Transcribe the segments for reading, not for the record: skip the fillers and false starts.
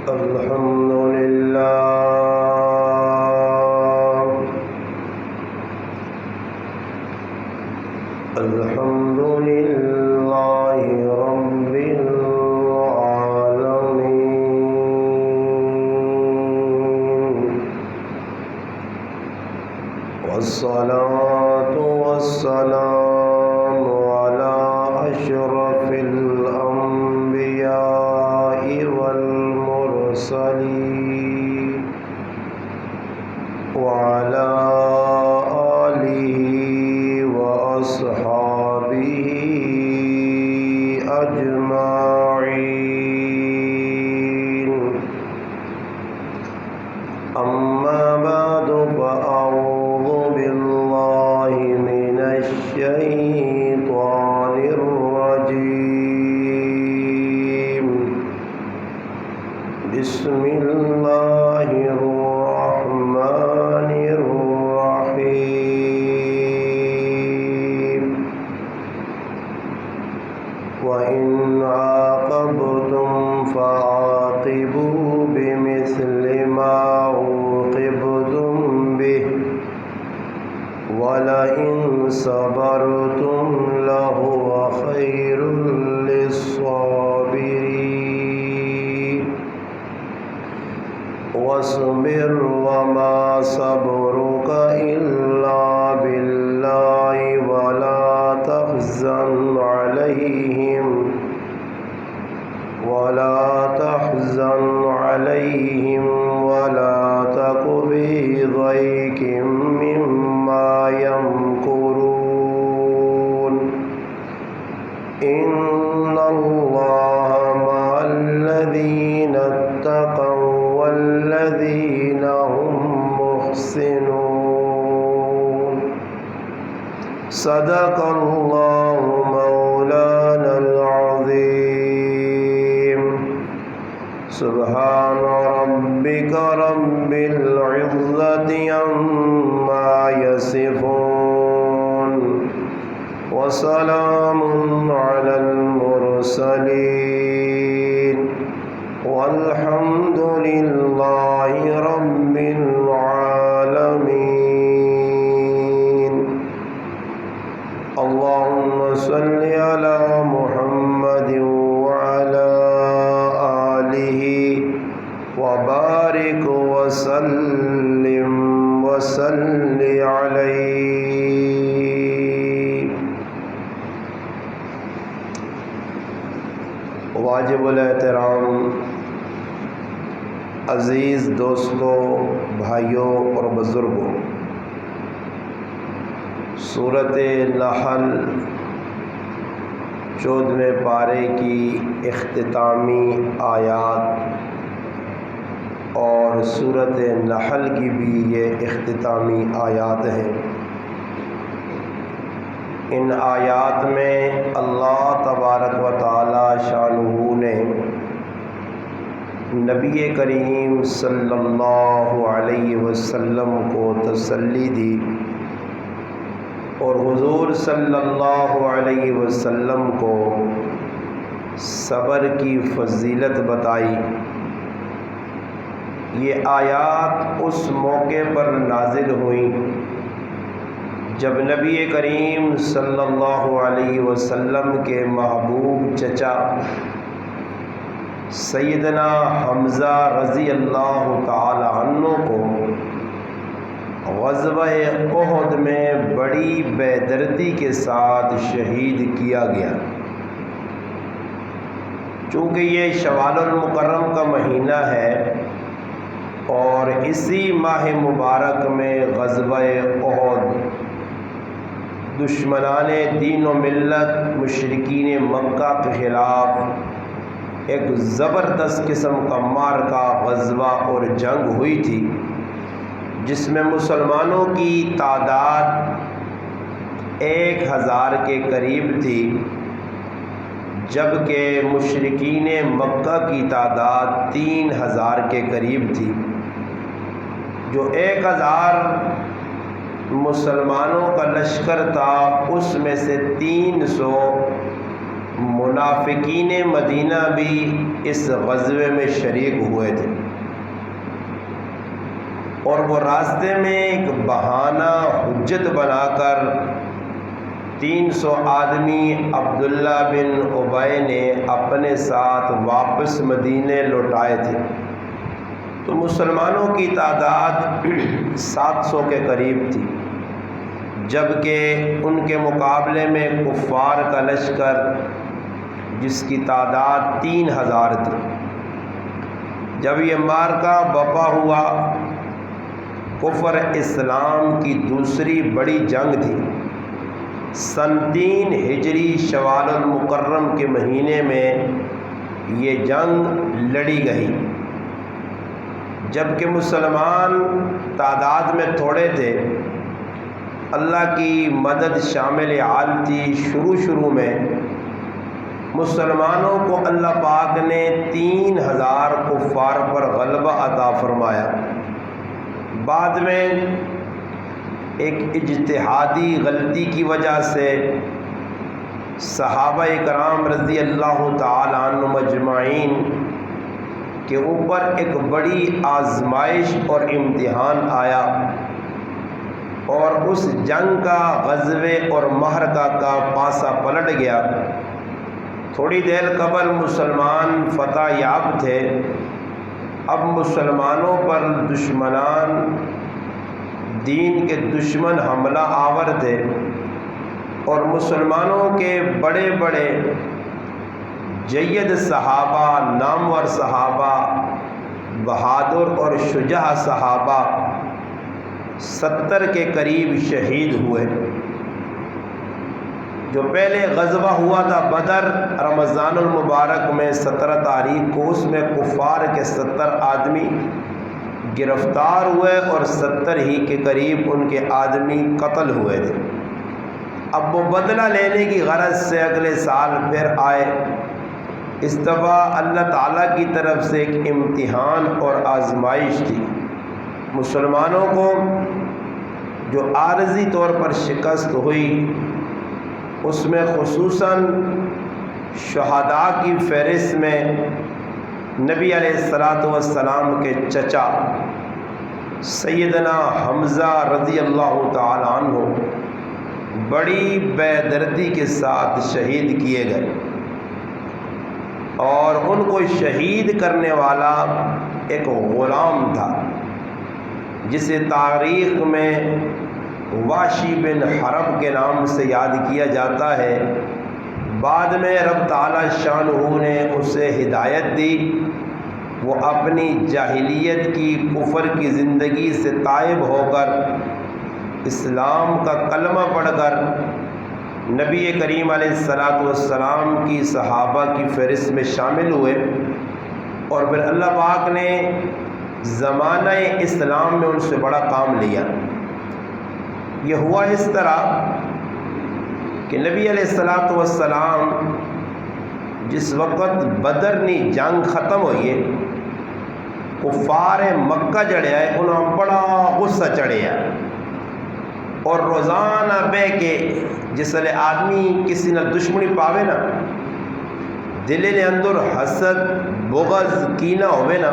الحمد لله الحمد لله رب العالمين والصلاة والسلام على أشرف الأنبياء والمرسلين وعلى آله وأصحابه أجمعين. أما بعد فأعوذ بالله من الشيطان الرجيم. بسم الله الرحمن الرحيم. وإن عاقبتم فعاقبوا بمثل ما عوقبتم به ولئن صبرتم لهو خير للصابرين. واصبر وما صبرك إلا بالله ولا تحزن عليهم ولا تك في ضيق مما يمكرون. إن الله مع الذين اتقوا والذين هم محسنون. صدق الله مولانا العظيم. سبحان ربك رب العزة عما يصفون وسلام على المرسلين والحمد لله رب العالمين. اللهم صل على محمد وعلى آله وبارك وسلم وصل عليه. واجب الاحترام عزیز دوستوں، بھائیوں اور بزرگوں، سورۃ نحل 14ویں پارے کی اختتامی آیات اور سورۃ نحل کی بھی یہ اختتامی آیات ہیں. ان آیات میں اللہ تبارک و تعالی شانہ نے نبی کریم صلی اللہ علیہ وسلم کو تسلی دی اور حضور صلی اللہ علیہ وسلم کو صبر کی فضیلت بتائی. یہ آیات اس موقع پر نازل ہوئیں جب نبی کریم صلی اللہ علیہ وسلم کے محبوب چچا سیدنا حمزہ رضی اللہ تعالی عنہ کو غزوہ احد میں بڑی بے دردی کے ساتھ شہید کیا گیا. چونکہ یہ شوال المکرم کا مہینہ ہے اور اسی ماہ مبارک میں غزوہ احد دشمنان دین و ملت مشرکین مکہ کے خلاف ایک زبردست قسم کا معرکہ غزوہ اور جنگ ہوئی تھی، جس میں مسلمانوں کی تعداد 1000 کے قریب تھی، جبکہ مشرکین مکہ کی تعداد 3000 کے قریب تھی. جو 1000 مسلمانوں کا لشکر تھا، اس میں سے 300 منافقین مدینہ بھی اس غزوے میں شریک ہوئے تھے، اور وہ راستے میں ایک بہانہ حجت بنا کر 300 آدمی عبداللہ بن ابی نے اپنے ساتھ واپس مدینے لوٹائے تھے۔ تو مسلمانوں کی تعداد 700 کے قریب تھی، جبکہ ان کے مقابلے میں کفار کا لشکر جس کی تعداد 3000 تھی۔ جب یہ معرکہ بپا ہوا، کفر اسلام کی دوسری بڑی جنگ تھی۔ سن 3 ہجری شوال المکرم کے مہینے میں یہ جنگ لڑی گئی، جبکہ مسلمان تعداد میں تھوڑے تھے۔ اللہ کی مدد شامل حال تھی۔ شروع میں مسلمانوں کو اللہ پاک نے 3000 کفار پر غلبہ عطا فرمایا۔ بعد میں ایک اجتہادی غلطی کی وجہ سے صحابہ کرام رضی اللہ تعالی عنہ مجمعین کے اوپر ایک بڑی آزمائش اور امتحان آیا، اور اس جنگ کا، غزوے اور معرکہ کا پاسا پلٹ گیا۔ تھوڑی دیر قبل مسلمان فتح یاب تھے، اب مسلمانوں پر دشمنان دین کے دشمن حملہ آور تھے، اور مسلمانوں کے بڑے بڑے جید صحابہ، نامور صحابہ، بہادر اور شجاع صحابہ 70 کے قریب شہید ہوئے۔ جو پہلے غزوہ ہوا تھا بدر رمضان المبارک میں 17 تاریخ کو، اس میں کفار کے 70 آدمی گرفتار ہوئے اور 70 ہی کے قریب ان کے آدمی قتل ہوئے تھے۔ اب وہ بدلہ لینے کی غرض سے اگلے سال پھر آئے۔ اس دفعہ اللہ تعالیٰ کی طرف سے ایک امتحان اور آزمائش تھی۔ مسلمانوں کو جو عارضی طور پر شکست ہوئی، اس میں خصوصاً شہداء کی فہرست میں نبی علیہ الصلاۃ والسلام کے چچا سیدنا حمزہ رضی اللہ تعالی عنہ بڑی بے دردی کے ساتھ شہید کیے گئے، اور ان کو شہید کرنے والا ایک غلام تھا جسے تاریخ میں واشی بن حرب کے نام سے یاد کیا جاتا ہے۔ بعد میں رب تعالی شانہ نے اسے ہدایت دی، وہ اپنی جاہلیت کی، کفر کی زندگی سے تائب ہو کر اسلام کا کلمہ پڑھ کر نبی کریم علیہ الصلاۃ والسلام کی صحابہ کی فہرست میں شامل ہوئے، اور پھر اللہ پاک نے زمانہ اسلام میں ان سے بڑا کام لیا۔ یہ ہوا اس طرح کہ نبی علیہ الصلاۃ والسلام جس وقت بدرنی جنگ ختم ہوئی ہے، کفار مکہ جڑے آئے، انہوں بڑا غصہ چڑھے آئے، اور روزانہ بے کے جس لئے آدمی کسی نہ دشمنی پاوے نا، دل نے اندر حسد، بغض، کینہ ہوئے نا،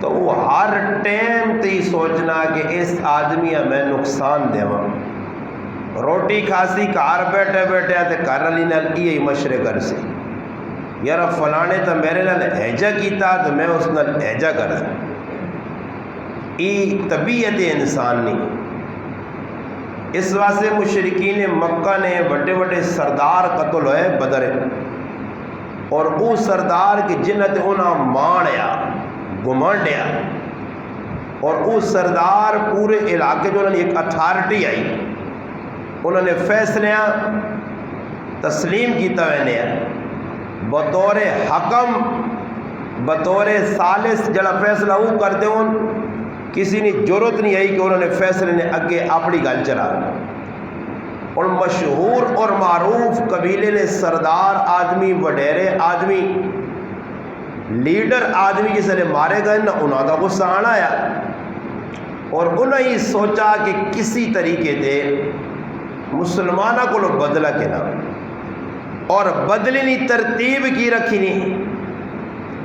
تو وہ ہر ٹائم تی سوچنا کہ اس آدمی میں نقصان دے وا۔ روٹی کھاسی کار بیٹھے بیٹھے تے کر علی نال یہی مشورے کر سی، یار فلانے تو میرے نال ایجا کیتا تو میں اس نال ایجا کر سا۔ یہ طبیعت انسان نہیں۔ اس واسطے مشرکین مکہ نے بڑے بڑے سردار قتل ہوئے بدر، اور وہ سردار کی جنت انہاں مانیا، گمانڈیا، اور وہ سردار پورے علاقے جو انہوں نے ایک اتھارٹی آئی، انہوں نے فیصلیاں تسلیم کیتا وینے بطور حکم، بطور ثالث جڑا فیصلہ وہ کرتے ہوں، کسی نے ضرورت نہیں آئی کہ انہوں نے فیصلے نے اگے اپنی گل چلا۔ اور مشہور اور معروف قبیلے نے سردار آدمی، وڈیرے آدمی، لیڈر آدمی جسے نے مارے گئے نا، انہوں کا غصہ آنا آیا، اور انہیں ہی سوچا کہ کسی طریقے دے مسلمانہ کو بدلہ کے نا اور بدلنی ترتیب کی رکھی نہیں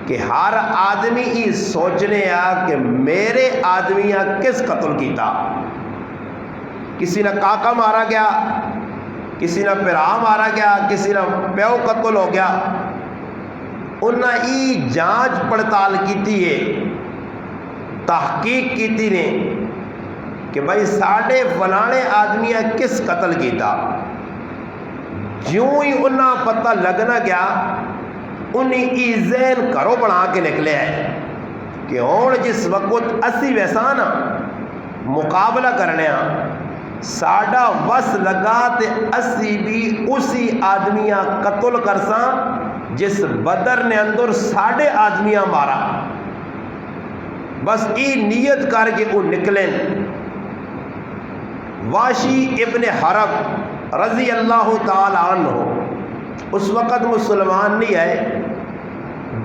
کہ ہر آدمی یہ سوچنے کہ میرے آدمیاں کس قتل کیتا، کسی نہ کاکا مارا گیا، کسی نہ پرا مارا گیا، کسی نہ پیو قتل ہو گیا، انہیں ای جانچ پڑتال کیتی ہے، تحقیق کیتی نے کہ بھائی ساڑھے فلانے آدمیاں کس قتل کیتا۔ جوں ہی انہیں پتہ لگنا گیا انہیں ای ذہن کرو بنا کے نکلے ہے کہ ہون جس وقت اسی ویسانا مقابلہ کرنے ساڑھا وس لگا تے اسی بھی اسی آدمیاں قتل کرساں جس بدر نے اندر ساڑھے آدمیاں مارا، بس ای نیت کر کے وہ نکلیں۔ واشی ابن حرب رضی اللہ تعالی عنہ اس وقت مسلمان نہیں ہے،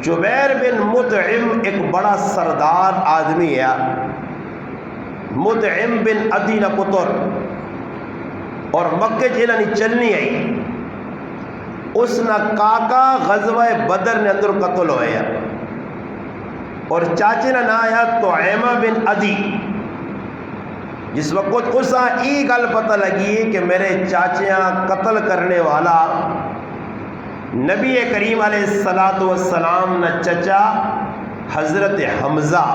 جبیر بن مطعم ایک بڑا سردار آدمی ہے، مطعم بن عدی نہ پتر، اور مکہ جنہ نہیں چلنی آئی، اس نہ کاکا غزوہ بدر نے اندر قتل ہوئے ہیں، اور چاچے نہ آیا طعیمہ بن عدی۔ جس وقت اسا ای گل پتہ لگی کہ میرے چاچیاں قتل کرنے والا نبی کریم علیہ السلام نہ چچا حضرت حمزہ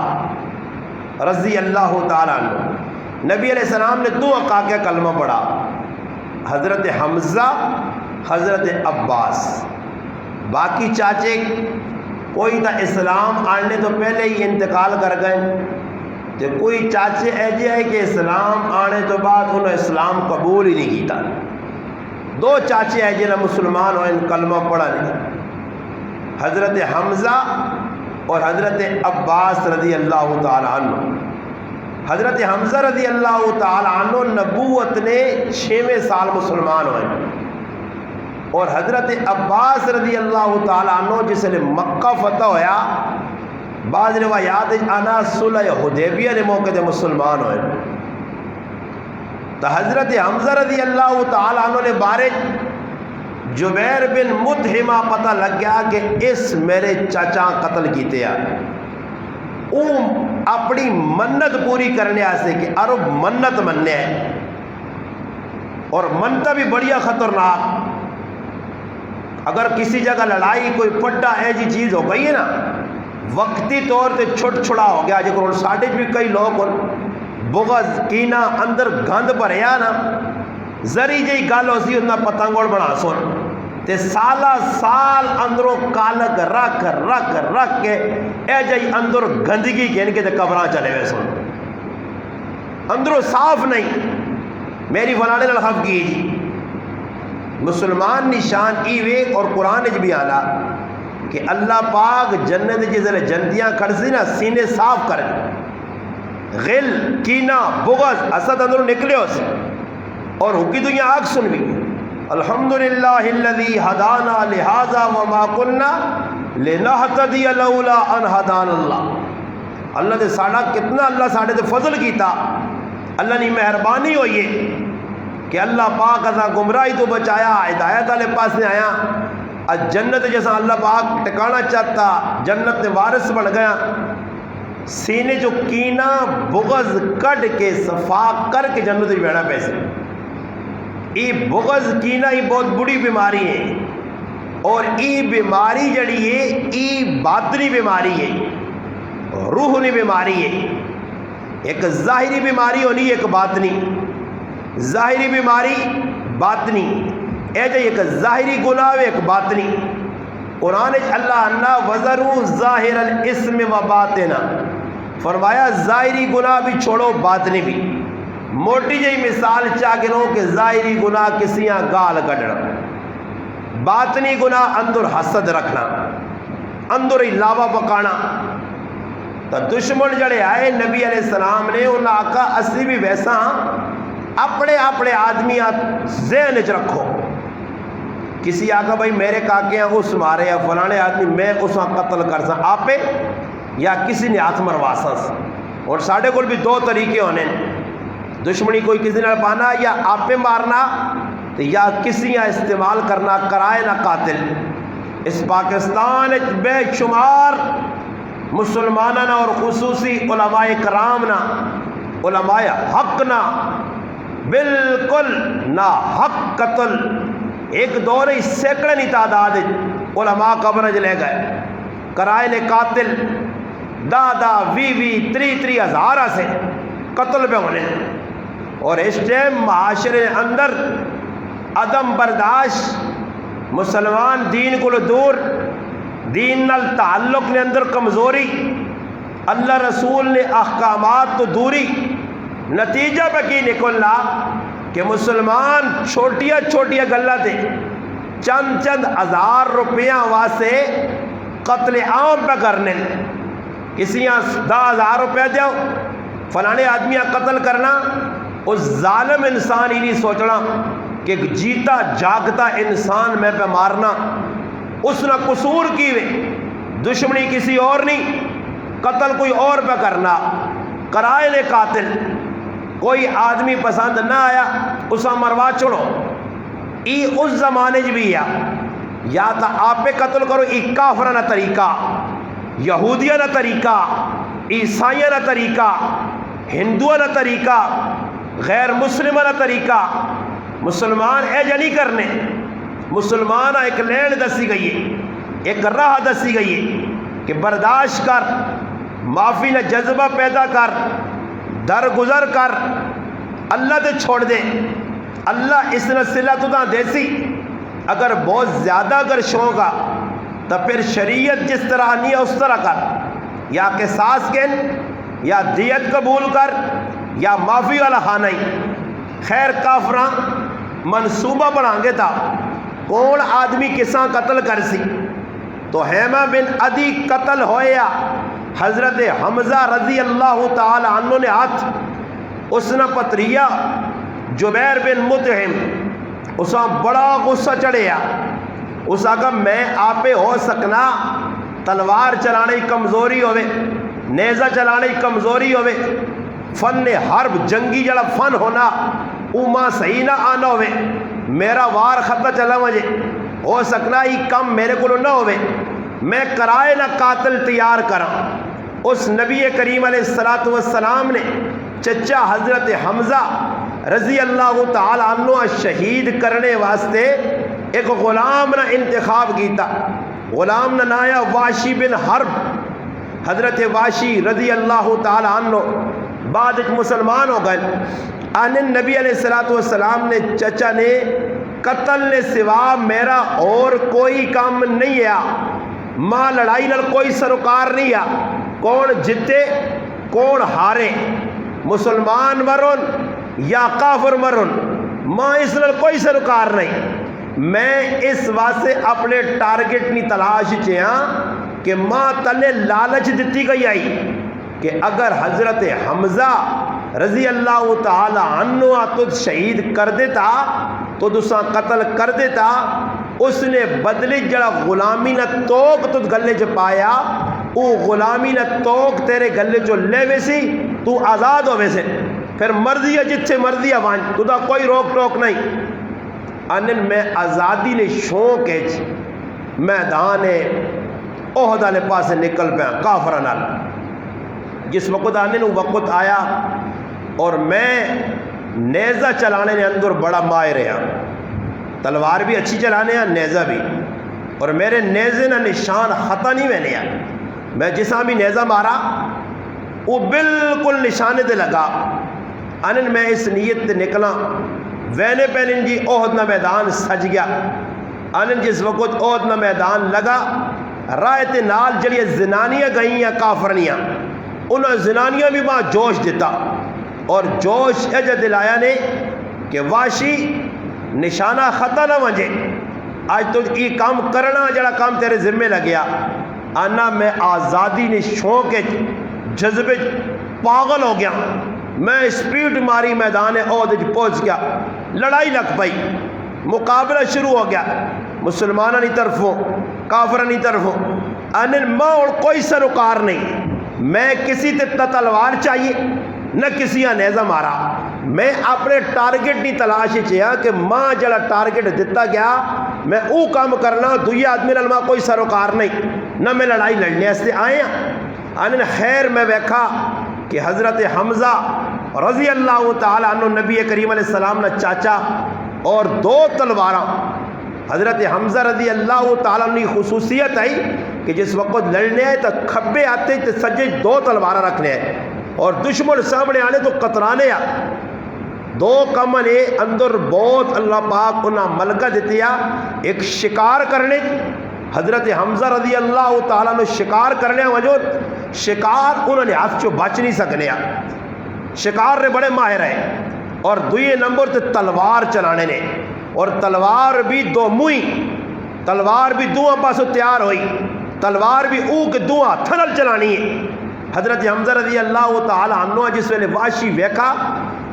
رضی اللہ تعالیٰ عنہ، نبی علیہ السلام نے دو کاکے کلمہ پڑھا، حضرت حمزہ، حضرت عباس۔ باقی چاچے کوئی تا اسلام آنے تو پہلے ہی انتقال کر گئے، تو کوئی چاچے ایجے ہے کہ اسلام آنے تو بعد انہوں نے اسلام قبول ہی نہیں کیتا۔ دو چاچے ایجے نہ مسلمان ہوئے کلمہ پڑھا نہیں، حضرت حمزہ اور حضرت عباس رضی اللہ تعالی عنہ۔ حضرت حمزہ رضی اللہ تعالی عنہ نبوت نے 6ویں سال مسلمان ہوئے، اور حضرت عباس رضی اللہ تعالی عنہ جس نے مکہ فتح ہویا، بعض روایات آنا صلح حدیبیہ نے موقع دے مسلمان ہوئے۔ تو حضرت حمزہ رضی اللہ تعالی عنہ نے بارے جبیر بن مطعمہ پتہ لگ گیا کہ اس میرے چاچا قتل کیتے ہیں، وہ اپنی منت پوری کرنے آسے کہ عرب منت مننے ہیں، اور منت بھی بڑیا خطرناک۔ اگر کسی جگہ لڑائی کوئی پڈا ایسی چیز ہو گئی ہے نا، وقتی طور تے چھٹ چھڑا ہو گیا، جب ساڑھے بھی کئی لوگ بغض کینہ اندر گند بھریا نا، زری جی گل ہو سی اتنا پتنگوڑ بنا سن تے سالہ سال اندروں کالک رکھ رکھ رکھ کے اے جی اندر گندگی گھن کے تے قبراں چلے ہوئے سن، اندروں صاف نہیں۔ میری فلانے لحف کی جی مسلمان نشان ایوے، اور قرآن بھی آنا کہ اللہ پاک جنت جزر جنتیاں کھڑسی نا سینے صاف کر غل کینہ بغض اسد اندروں نکلے ہو سی، اور حقی دنیا آگ سن بھی الحمدللہ الذی ہدانا لہذا وما کننا لنہتدی لولا ان ہدان اللہ۔ اللہ نے ساڑھا کتنا اللہ ساڑھے دے فضل کیتا، اللہ نے مہربانی ہوئی ہے کہ اللہ پاک ازا گمراہی تو بچایا، ہدایت والے پاس نے آیا، جنت جیسا اللہ پاک ٹکانا چاہتا، جنت نے وارث بن گیا۔ سینے جو کینہ بغض کٹ کے صفا کر کے جنت میں بیٹھا پیسے۔ ای بغض کینہ ای بہت بڑی بیماری ہے، اور ای بیماری جڑی ہے ای باطنی بیماری ہے، روحانی بیماری ہے۔ ایک ظاہری بیماری ہونی، ایک باطنی۔ ظاہری بیماری باطنی اے جو ایک ظاہری گناہ ایک باطنی۔ قرآن اللہ وزرو ظاہر الاسم و باطنا، فرمایا ظاہری گناہ بھی چھوڑو باطنی بھی۔ موٹی جی مثال چاہ کے لو کہ ظاہری گناہ کسیاں گال کڈنا، باطنی گناہ اندر حسد رکھنا، اندر علاوہ پکانا۔ تو دشمن جڑے آئے نبی علیہ السلام نے انہاں آقا اسی بھی ویسا اپنے اپنے آدمیات ذہن چ رکھو۔ کسی آقا بھائی میرے کاکے ہیں اس مارے یا فلانے آدمی میں اس قتل کر سا آپے یا کسی نے ہاتھ مروا سا۔ اور ساڑھے کو بھی دو طریقے ہونے، دشمنی کوئی کسی نے پانا یا آپے مارنا تو یا کسی استعمال کرنا کرائے نہ قاتل. اس پاکستان بے شمار مسلمانوں اور خصوصی علماء کرام نا علماء حق نا بالکل نا حق قتل ایک دور سینکڑے نہیں تعداد علماء قبر لے گئے کرائے نے قاتل دادا وی 3 ہزار سے قتل پہ ہونے. اور اس ٹائم معاشرے اندر عدم برداشت مسلمان دین کو دور دین نال تعلق نے اندر کمزوری اللہ رسول نے احکامات تو دوری نتیجہ پہ کی نکلنا کہ مسلمان چھوٹیاں گلا تھے چند ہزار روپیہ واسطے قتل عام پہ کرنے کسی 10,000 روپیہ دیو فلانے آدمی قتل کرنا. اس ظالم انسان ہی نہیں سوچنا کہ جیتا جاگتا انسان میں پہ مارنا اس نے قصور کی ہوئے دشمنی کسی اور نہیں قتل کوئی اور پہ کرنا کرائے نے قاتل. کوئی آدمی پسند نہ آیا اسا مروا چھوڑو. ای اس زمانے بھی یا تا آپ پہ قتل کرو ای کافرانہ طریقہ یہودیانہ طریقہ عیسائیانہ طریقہ ہندوانہ طریقہ غیر مسلمانہ طریقہ. مسلمان ایجا نہیں کرنے. مسلمان ایک لین دسی گئی ہے ایک راہ دسی گئی ہے کہ برداشت کر معافی نہ جذبہ پیدا کر درگزر کر اللہ دے چھوڑ دے. اللہ اس نے صلہ تو دے سی اگر بہت زیادہ اگر شوق آ تو پھر شریعت جس طرح نہیں ہے اس طرح کر یا قصاص کن یا دیت قبول کر یا معافی والا خانہ ہی. خیر کافراں منصوبہ بنا گے تھا کون آدمی کساں قتل کر سی تو حیمہ بن عدی قتل ہویا. حضرت حمزہ رضی اللہ تعالی عنہ نے ہاتھ اس نے پتریا جبیر بن مطعم اسا بڑا غصہ چڑھیا. اس آگا میں آپے ہو سکنا تلوار چلانے کمزوری ہوئے نیزہ چلانے کمزوری ہوئے فن حرب جنگی جڑا فن ہونا اوما صحیح نہ آنا ہوئے میرا وار خطہ چلا مجھے ہو سکنا ہی کم میرے کو نہ ہوئے میں کرائے نہ قاتل تیار کرا. اس نبی کریم علیہ السلام نے چچا حضرت حمزہ رضی اللہ تعالی عنہ شہید کرنے واسطے ایک غلام نہ انتخاب کیتا. غلام نہ نایا واشی بن حرب. حضرت واشی رضی اللہ تعالی عنہ بعد ایک مسلمان ہو گئے. آن نبی علیہ السلام نے چچا نے قتل نے سوا میرا اور کوئی کام نہیں ہے ماں لڑائی نال کوئی سروکار نہیں ہے کون جتے کون ہارے مسلمان مرن یا کافر مرن ماں اس نال کوئی سروکار نہیں. میں اس واسطے اپنے ٹارگٹ نہیں تلاش چیاں کہ ماں تلے لالچ دیتی گئی آئی کہ اگر حضرت حمزہ رضی اللہ تعالی عنہ تجھ شہید کر دیتا تو دوسرا قتل کر دیتا. اس نے بدلی جڑا غلامی نہ توک تجھ گلے چ پایا او غلامی نہ توک تیرے گلے چ لے ویسی تو آزاد ہو ویسے پھر مرضی ہے جتھے مرضی ہے وان تو دا کوئی روک ٹوک نہیں. انن میں آزادی نے شوق ہے میدان احد والے پاسے نکل پیا کافراں نال. جس وقت آنے نو وقت آیا اور میں نیزہ چلانے نے اندر بڑا ماہر ہاں تلوار بھی اچھی چلانے ہاں نیزہ بھی اور میرے نیزے نہ نشان خطا نہیں میں نے میں جساں بھی نیزہ مارا وہ بالکل نشانے دے لگا. انن میں اس نیت تے نکلا وینے پہنن جی احد نہ میدان سج گیا. انن جس وقت احد نہ میدان لگا رائے تے نال جڑی زنانیاں گئیاں کافرنیاں انہاں زنانیاں بھی ماں جوش دیتا اور جوش اجا دلایا نے کہ واشی نشانہ خطا نہ ونجے آج تو یہ کام کرنا جڑا کام تیرے ذمہ لگیا. آنا میں آزادی نے شوق جذبے پاگل ہو گیا. میں سپیڈ ماری میدان احد پہنچ گیا. لڑائی لگ پئی مقابلہ شروع ہو گیا مسلمانوں کی طرفوں کافروں کی طرفوں. انن ماں اور کوئی سروکار نہیں. میں کسی تے تلوار چاہیے نہ کسی نیزہ مارا. میں اپنے ٹارگیٹ کی تلاش ہاں کہ ماں جڑا ٹارگیٹ دیتا گیا میں او کام کرنا، دوئی آدمی نال کوئی سروکار نہیں، نہ میں لڑائی لڑنے ایسے آئے ہیں۔ آنے خیر میں ویکھا کہ حضرت حمزہ رضی اللہ تعالیٰ عنہ نبی کریم علیہ السلام نے چاچا اور 2 تلواراں، حضرت حمزہ رضی اللہ تعالیٰ عنہ خصوصیت آئی کہ جس وقت لڑنے آئے تو کھبے آتے تو سجے 2 تلواریں رکھنے آئے اور دشمن سامنے آنے تو قطرانے آ 2 کمنے اندر بہت اللہ پاک انہاں ملکہ دیتے آ، ایک شکار کرنے، حضرت حمزہ رضی اللہ تعالیٰ نے شکار کرنے وجہ شکار انہوں نے ہاتھ چو بچ نہیں سکنے آ، شکار نے بڑے ماہر ہیں، اور دوئے نمبر تے تلوار چلانے نے، اور تلوار بھی 2 موئی، تلوار بھی 2 پاسوں تیار ہوئی، تلوار بھی او کے 2 تھنل چلانی ہے۔ حضرت حمزہ رضی اللہ تعالیٰ عنہ جس ویلے واشی ویکھا،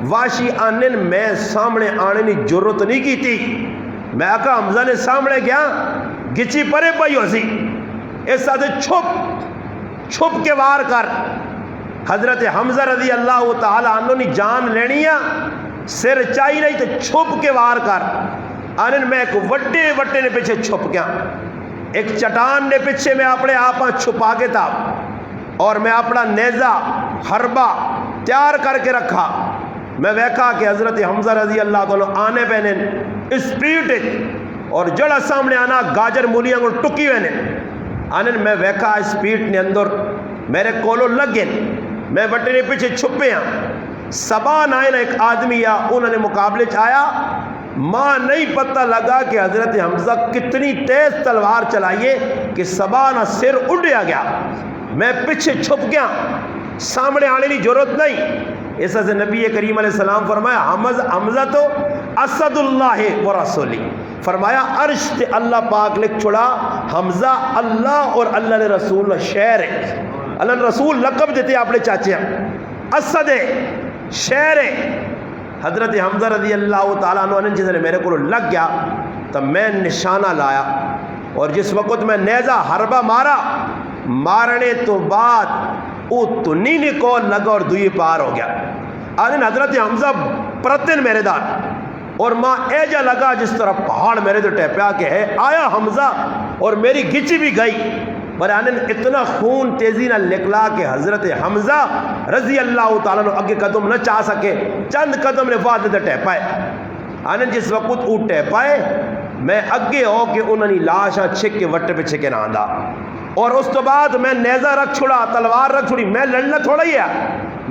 واشی آنے میں سامنے آنے کی ضرورت نہیں کی تھی، میں آقا حمزہ نے سامنے گیا گچی پرے پئی ہو سی، اس ساتھ چھپ کے وار کر۔ حضرت حمزہ رضی اللہ تعالیٰ عنہ نے جان لینی ہے، سر چاہی نہیں تو چھپ کے وار کر۔ آنن میں ایک وڈے نے پیچھے چھپ گیا، ایک چٹان نے پیچھے میں اپنے آپ چھپا کے تھا، اور میں اپنا نیزہ حربہ تیار کر کے رکھا۔ میں ویکھا کہ حضرت حمزہ رضی اللہ تعالیٰ آنے پہنے اسپیڈ اور جڑا سامنے آنا گاجر مولیاں کو ٹکی ہوئے نے، آنن میں ویکھا اسپیڈ نے اندر میرے کولو لگے، میں بٹے نے پیچھے چھپے ہیں، سبان آئے نا ایک آدمی یا انہوں نے مقابلے چایا، ماں نہیں پتہ لگا کہ حضرت حمزہ کتنی تیز تلوار چلائیے کہ سبانہ سر اڑیا گیا، میں پیچھے چھپ گیا، سامنے آنے کی ضرورت نہیں۔ اس سے نبی کریم علیہ السلام فرمایا حمزہ تو اسد اللہ و رسولی، فرمایا عرش تے اللہ پاک لکھ چھڑا حمزہ اللہ اور اللہ نے رسول شہر ہے، اللہ نے رسول لقب دیتے اپنے چاچے اسد ہے، شہر ہے۔ حضرت حمزہ رضی اللہ تعالیٰ عنہ جس نے میرے کو لگ گیا تو میں نشانہ لایا، اور جس وقت میں نیزہ حربہ مارنے تو بعد او تنی نے کول لگا اور دوئی پار ہو گیا۔ آدھن حضرت حمزہ پرتن میرے دار، اور ماں ایجا لگا جس طرح پہاڑ میرے تو ٹیپیا کہ ہے آیا حمزہ، اور میری گچی بھی گئی، پر آنن اتنا خون تیزی نہ نکلا کہ حضرت حمزہ رضی اللہ تعالیٰ نے اگے قدم نہ چاہ سکے، چند قدم نے فاتح تو ٹیپائے۔ آنن جس وقت او ٹیپائے میں اگے ہو کہ انہوں نے لاشاں چھک کے وٹے پہ چھکے نہ آندھا، اور اس تو بعد میں نیزہ رکھ چھڑا، تلوار رکھ چھڑی، میں لڑنا تھوڑا ہی ہے،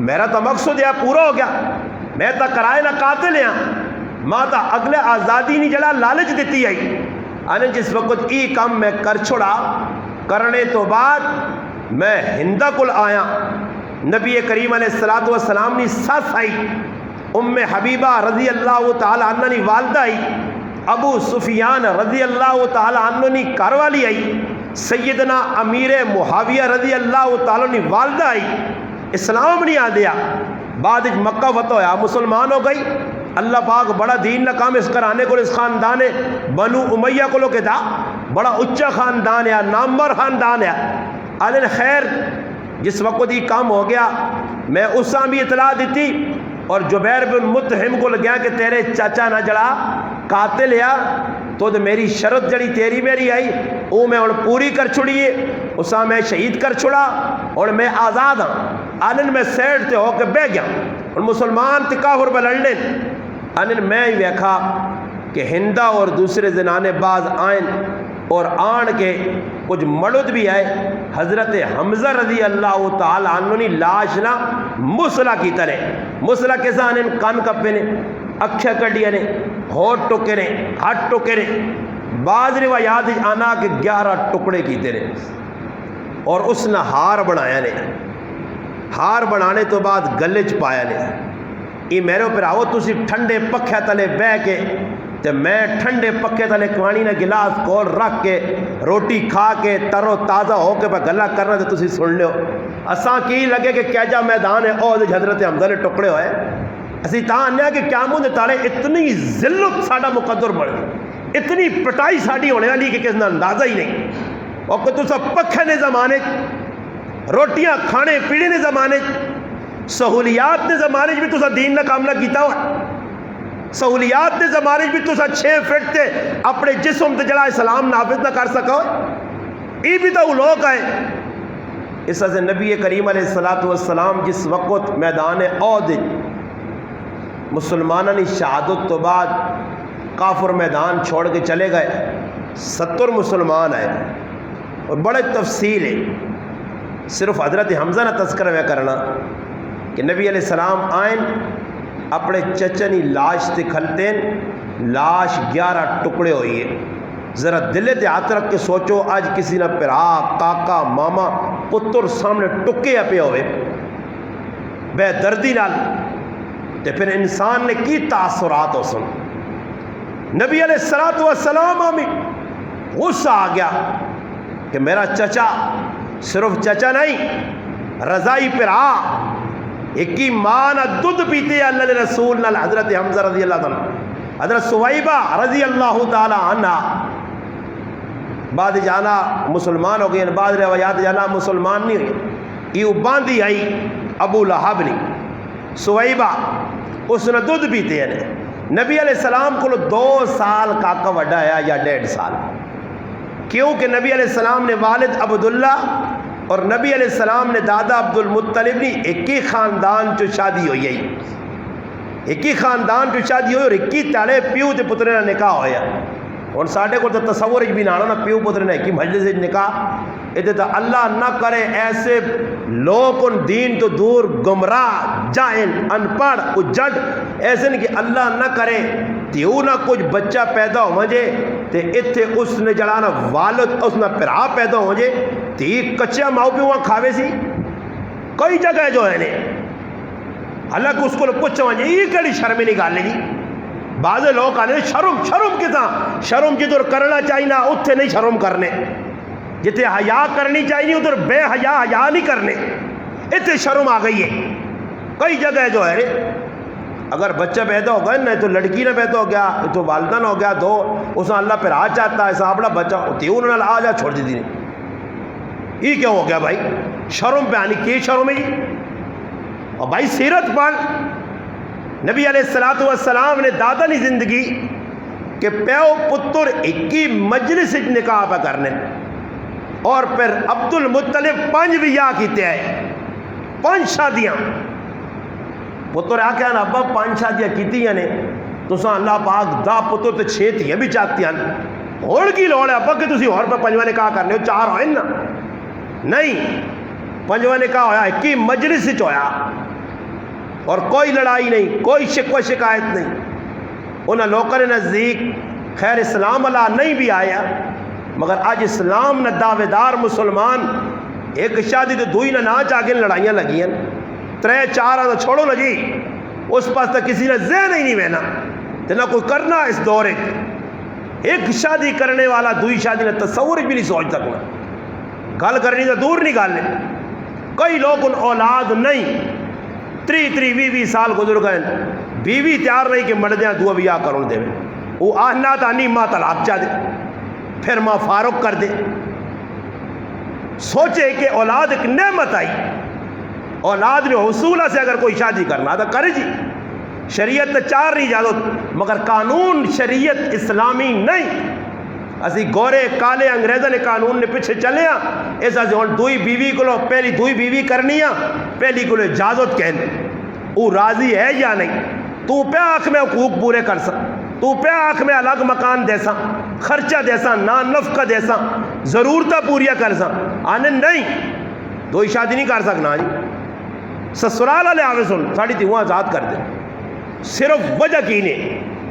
میرا تو مقصد ہے پورا ہو گیا، میں تا کرائے نہ قاتل ہیں، ماں تا اگلے آزادی نہیں جلا لالچ دیتی ہے۔ آنن جس وقت ای کام میں کر چھڑا، کرنے تو بعد میں ہندہ کل آیا، نبی کریم علیہ السلام نے ساس آئی، ام حبیبہ رضی اللہ تعالی عنہ نے والدہ آئی، ابو سفیان رضی اللہ تعالی عنہ نے کاروالی آئی، سیدنا امیر معاویہ رضی اللہ تعالی نے والدہ آئی، اسلام نہیں آ دیا، بعد مکہ فتح ہویا، مسلمان ہو گئی۔ اللہ پاک بڑا دین نہ کام اس کرانے کو، اس خاندان بنو امیہ کو لوگ تھا، بڑا اچھا خاندان ہے، نامور خاندان ہے۔ علی خیر جس وقت یہ کام ہو گیا میں اس بھی اطلاع دیتی، اور جبیر بن مطعم کو لگیا کہ تیرے چاچا نہ جڑا قاتل ہے تو میری شرط جڑی تیری میری آئی وہ میں اور پوری کر چھڑیے، اسا میں شہید کر چھڑا اور میں آزاد ہاں۔ آنن میں سیٹ تے ہو کے بہ گیا اور مسلمان تکاہر پہ لڑنے، آنن میں ہی ویکھا کہ ہندہ اور دوسرے زنانے باز آئیں اور آن کے کچھ مرد بھی آئے، حضرت حمزہ رضی اللہ تعالی عنہ نے لاش نہ مسلح کی طرح، مسلح کے ساتھ کان کپے نے، اکھیں کڈیاں نے، ہونٹ ٹوکے نے، ہاتھ ٹوکے نے، بعض روایات آنا کہ 11 ٹکڑے کیتے نے، اور اس نے ہار بنایا نے، ہار بنانے تو بعد گلے چ پایا نے۔ یہ میرے پر آؤ تسی ٹھنڈے پکھے تلے بہ کے تے میں ٹھنڈے پکھے تلے کوانی نے گلاس کول رکھ کے روٹی کھا کے ترو تازہ ہو کے گلا کرنا تے تسی سن لیو۔ اساں کی لگے کہ کیجا میدان ہے او حضرت حمزہ نے ٹکڑے ہوئے، اسی تاں آنے کہ قیامت دے تالے اتنی ذلت ساڈا مقدر بڑھ گئی، اتنی پٹائی ساڈی ہونے والی کہ کس نے اندازہ ہی نہیں۔ اور کہ تسا پکھے نے زمانے روٹیاں کھانے پینے نے زمانے سہولیات نے زمانے بھی تسا دین نہ کام نہ کیتا ہوا، سہولیات نے زمانے بھی تسا 6 فٹ تے اپنے جسم تے جڑا اسلام نافذ نہ کر سکا ہو، یہ بھی تو لوگ آئے۔ اس وجہ نبی کریم علیہ السلام جس وقت میدان احد مسلمانوں نے شہادت تو بعد کافر میدان چھوڑ کے چلے گئے، 70 مسلمان آئے، اور بڑے تفصیل ہے، صرف حضرت حمزہ نہ تذکرہ میں کرنا کہ نبی علیہ السلام آئیں اپنے چچنی لاش تے کھلتے، لاش 11 ٹکڑے ہوئی ہے۔ ذرا دلے تے ہاتھ رکھ کے سوچو، آج کسی نہ پرا کاکا ماما پتر سامنے ٹکے پہ ہوئے بے دردی نال، تے پھر انسان نے کی تاثرات ہو سن۔ نبی علیہ السلام ہمیں غصہ آ گیا کہ میرا چچا صرف چچا نہیں، رضائی پرا ایک ہی ماں نہ دودھ پیتے اللہ نے رسول نال، حضرت حمزہ رضی اللہ تعالیٰ، حضرت سویبہ رضی اللہ تعالیٰ عنہ بعد جانا مسلمان ہو گئے، بعد روایات جانا مسلمان نہیں ہوئی، یہ باندھی آئی ابو لہب نہیں، سویبہ اس نے دودھ پیتے ہیں۔ نبی علیہ السلام کو 2 سال کاکا وڈا آیا یا 1.5 سال، کیونکہ نبی علیہ السلام نے والد عبداللہ اور نبی علیہ السلام نے دادا عبد المطلب نے ایک ہی خاندان جو شادی ہوئی ہے، ایک ہی خاندان جو شادی ہوئی اور ایک ہی تاڑے پیو تے پترے نہ نکاح ہویا۔ اور ساڈے کو تو تصور بھی نہ آنا نا پیو پترے نے ایک ہی مجلس نکاح، یہ تو اللہ نہ کرے ایسے لوگ ان دین تو دور گمراہ جاہل ان پڑھ اجڑ ایسے نہیں کہ اللہ نہ کرے تیو نہ کچھ بچہ پیدا ہو جے تے اتھے اس نے جڑانا والد اس نہ پرا پیدا ہو جے تی کچیا ماؤ پیو وہاں کھاوے سی کئی جگہ جو ہے نے، حالانکہ اس کو پوچھا وہاں جے یہ کڑی شرمی نہیں گالے جی۔ بعض لوگ آنے شرم کتا شرم جدھر کرنا چاہیے اتھے نہیں شرم کرنے، جتے حیا کرنی چاہیے ادھر بے حیا نہیں کرنے، اتنے شرم آ گئی ہے کئی جگہ جو ہے۔ اگر بچہ پیدا ہو گیا نہ تو لڑکی نہ پیدا ہو گیا تو والدہ نہ ہو گیا دو، اس نے اللہ پھر چاہتا ہے صاحب بچہ تیون نہ آ جا چھوڑ دی نہیں، یہ کیا ہو گیا بھائی؟ شرم پہ آنی کی شرم ہے جی؟ اور بھائی سیرت پڑھ، نبی علیہ السلام نے دادا نہیں زندگی کہ پیو پتر ایک ہی مجلس نکاح پہ کرنے، اور پھر عبد المطلب 5 بیاہ کیتے ہیں، 5 شادیاں۔ پتر آکھیا نا ابا 5 شادیاں کیتی نے تو اللہ پاک دا پتر تے 6 تھیاں بھی چاہتی ہیں، اور کی لوڑ ہے ابا کہ تسی اور پہ 5واں نکاح کرنے ہو؟ 4 ہوئے نا؟ نہیں، 5واں نکاح ہویا ایک ہی مجلس وچ ہویا، اور کوئی لڑائی نہیں، کوئی شکوہ شکایت نہیں۔ انہاں لوگوں نے نزدیک خیر اسلام اللہ نہیں بھی آیا، مگر آج اسلام نہ دعوے دار مسلمان ایک شادی تو دوئی نہ چاہ لڑائیاں لگی ہیں، 3-4 تو چھوڑو نا جی، اس پاس تو کسی نے ذہن ہی نہیں بہنا تو نہ کوئی کرنا اس دور ایک شادی کرنے والا دوئی شادی نے تصور بھی نہیں سوچ سکنا، گل کرنی تو دور نہیں گل ہے۔ کئی لوگ ان اولاد نہیں 30-20 سال گزر گئے، بیوی تیار نہیں کہ مر دیا دو بیاہ کروں دے، وہ آہنا تانی ماں طلاق چاہ دے پھر ماں فاروق کر دے۔ سوچے کہ اولاد ایک نعمت آئی، اولاد نے حصولہ سے اگر کوئی شادی کرنا تو کرے جی، شریعت تو 4 نہیں اجازت، مگر قانون شریعت اسلامی نہیں۔ اسی گورے کالے انگریزوں نے قانون نے پیچھے چلے ہیں، ایسا سے ہوں دوئی بیوی کو پہلی دوئی بیوی کرنی ہے، پہلی کو اجازت کہنے وہ راضی ہے یا نہیں، تو پہ آنکھ میں حقوق پورے کر سا، تو پہ آنکھ میں الگ مکان دے سا، خرچہ دے سا، نان نفقہ دے سا، ضرورتہ پوریا کر سا، آنے نہیں دوئی شادی نہیں کر سکنا جی۔ سسرال والے آوے سن ساڑی تھی وہاں آزاد کر دے، صرف وجہ کی نے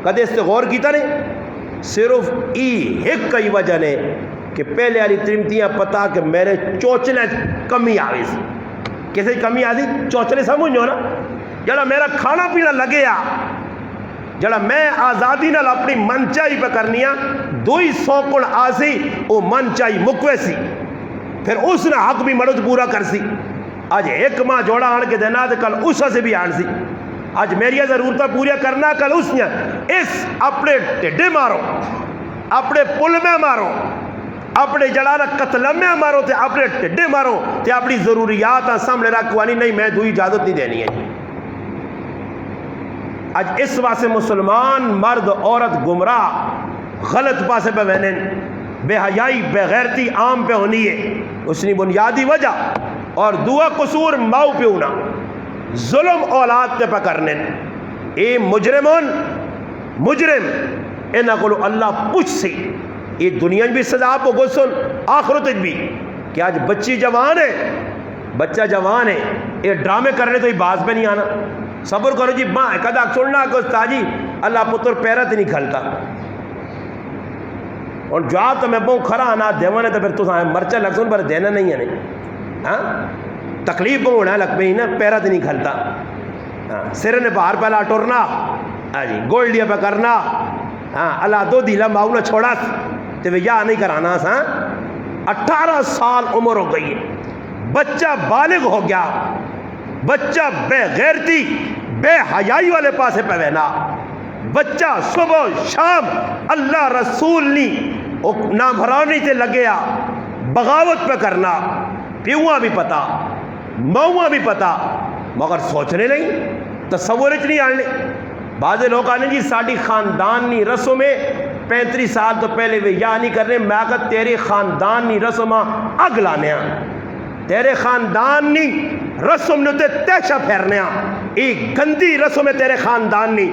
کدے اس سے غور کیتا نہیں، صرف ایک کئی وجہ نے کہ پہلے والی ترمتیاں پتا کہ میرے چوچلے کمی آوے سی، کیسے کمی آ سی؟ چوچلے سمجھو نا، جڑا میرا کھانا پینا لگے آ، جڑا میں آزادی نال اپنی من چاہی پہ کرنی آ، 200 کڑ آسی وہ من چاہی مکوے سی، پھر اس نے حق بھی مرد پورا کر سی۔ آج ایک ماں جوڑا آن کے دینا تو کل اس سے بھی آن سی، آج میری ضرورتیں پوریا کرنا کل اس نے، اس اپنے ٹھڈے مارو، اپنے پل میں مارو، اپنے جڑانا قتلمے مارو تے اپنے ٹڈے مارو تے اپنی ضروریات سامنے رکھوانی نہیں میں دوئی اجازت نہیں دینی ہے جی. اج اس واسطے مسلمان مرد عورت گمراہ غلط پاسے پہ بہنیں بے حیائی بے غیرتی عام پہ ہونی ہے. اس نے بنیادی وجہ اور دعا قصور ماؤ پہ ہونا ظلم اولاد تے پہ کرنے اے مجرمون مجرم انہاں کو اللہ پوچھ سی یہ دنیا بھی سزا کو گسن آخرت بھی کہ آج بچی جوان ہے بچہ جوان ہے یہ ڈرامے کرنے تو یہ باز پہ نہیں آنا. صبر کرو جی ماں کدا سننا کہ استاجی اللہ پتر پیرت نہیں کھلتا اور جواب تو میں بہت کھرا آنا دیوانے تو پھر تو مرچہ لگ سن پر دینا نہیں ہے نہیں ہاں تکلیف بہت ہونا لگ پہ نا پیرت نہیں کھلتا ہاں سر نے باہر پہلا ٹورنا ہاں جی گولڈ لیا پہ کرنا ہاں اللہ دو دیلا ماؤ نے چھوڑا تو یا نہیں کرانا سا 18 سال عمر ہو گئی ہے بچہ بالغ ہو گیا بچہ بے غیرتی بے حیائی والے پاسے پہ بہنا بچہ صبح شام اللہ رسول نہیں نامحرانی سے لگیا بغاوت پہ کرنا پیواں بھی پتا ماؤں بھی پتا مگر سوچنے نہیں تصور نہیں آنے. بعض لوگ آنے جی ساڑی خاندانی رسوں میں 35 سال تو پہلے وہ یا نہیں کرنے میں آگا تیرے خاندانی رسوں میں اگ لانے تیرے خاندانی رسم نے تیشہ پھیرنے ایک گندی رسم میں تیرے خاندانی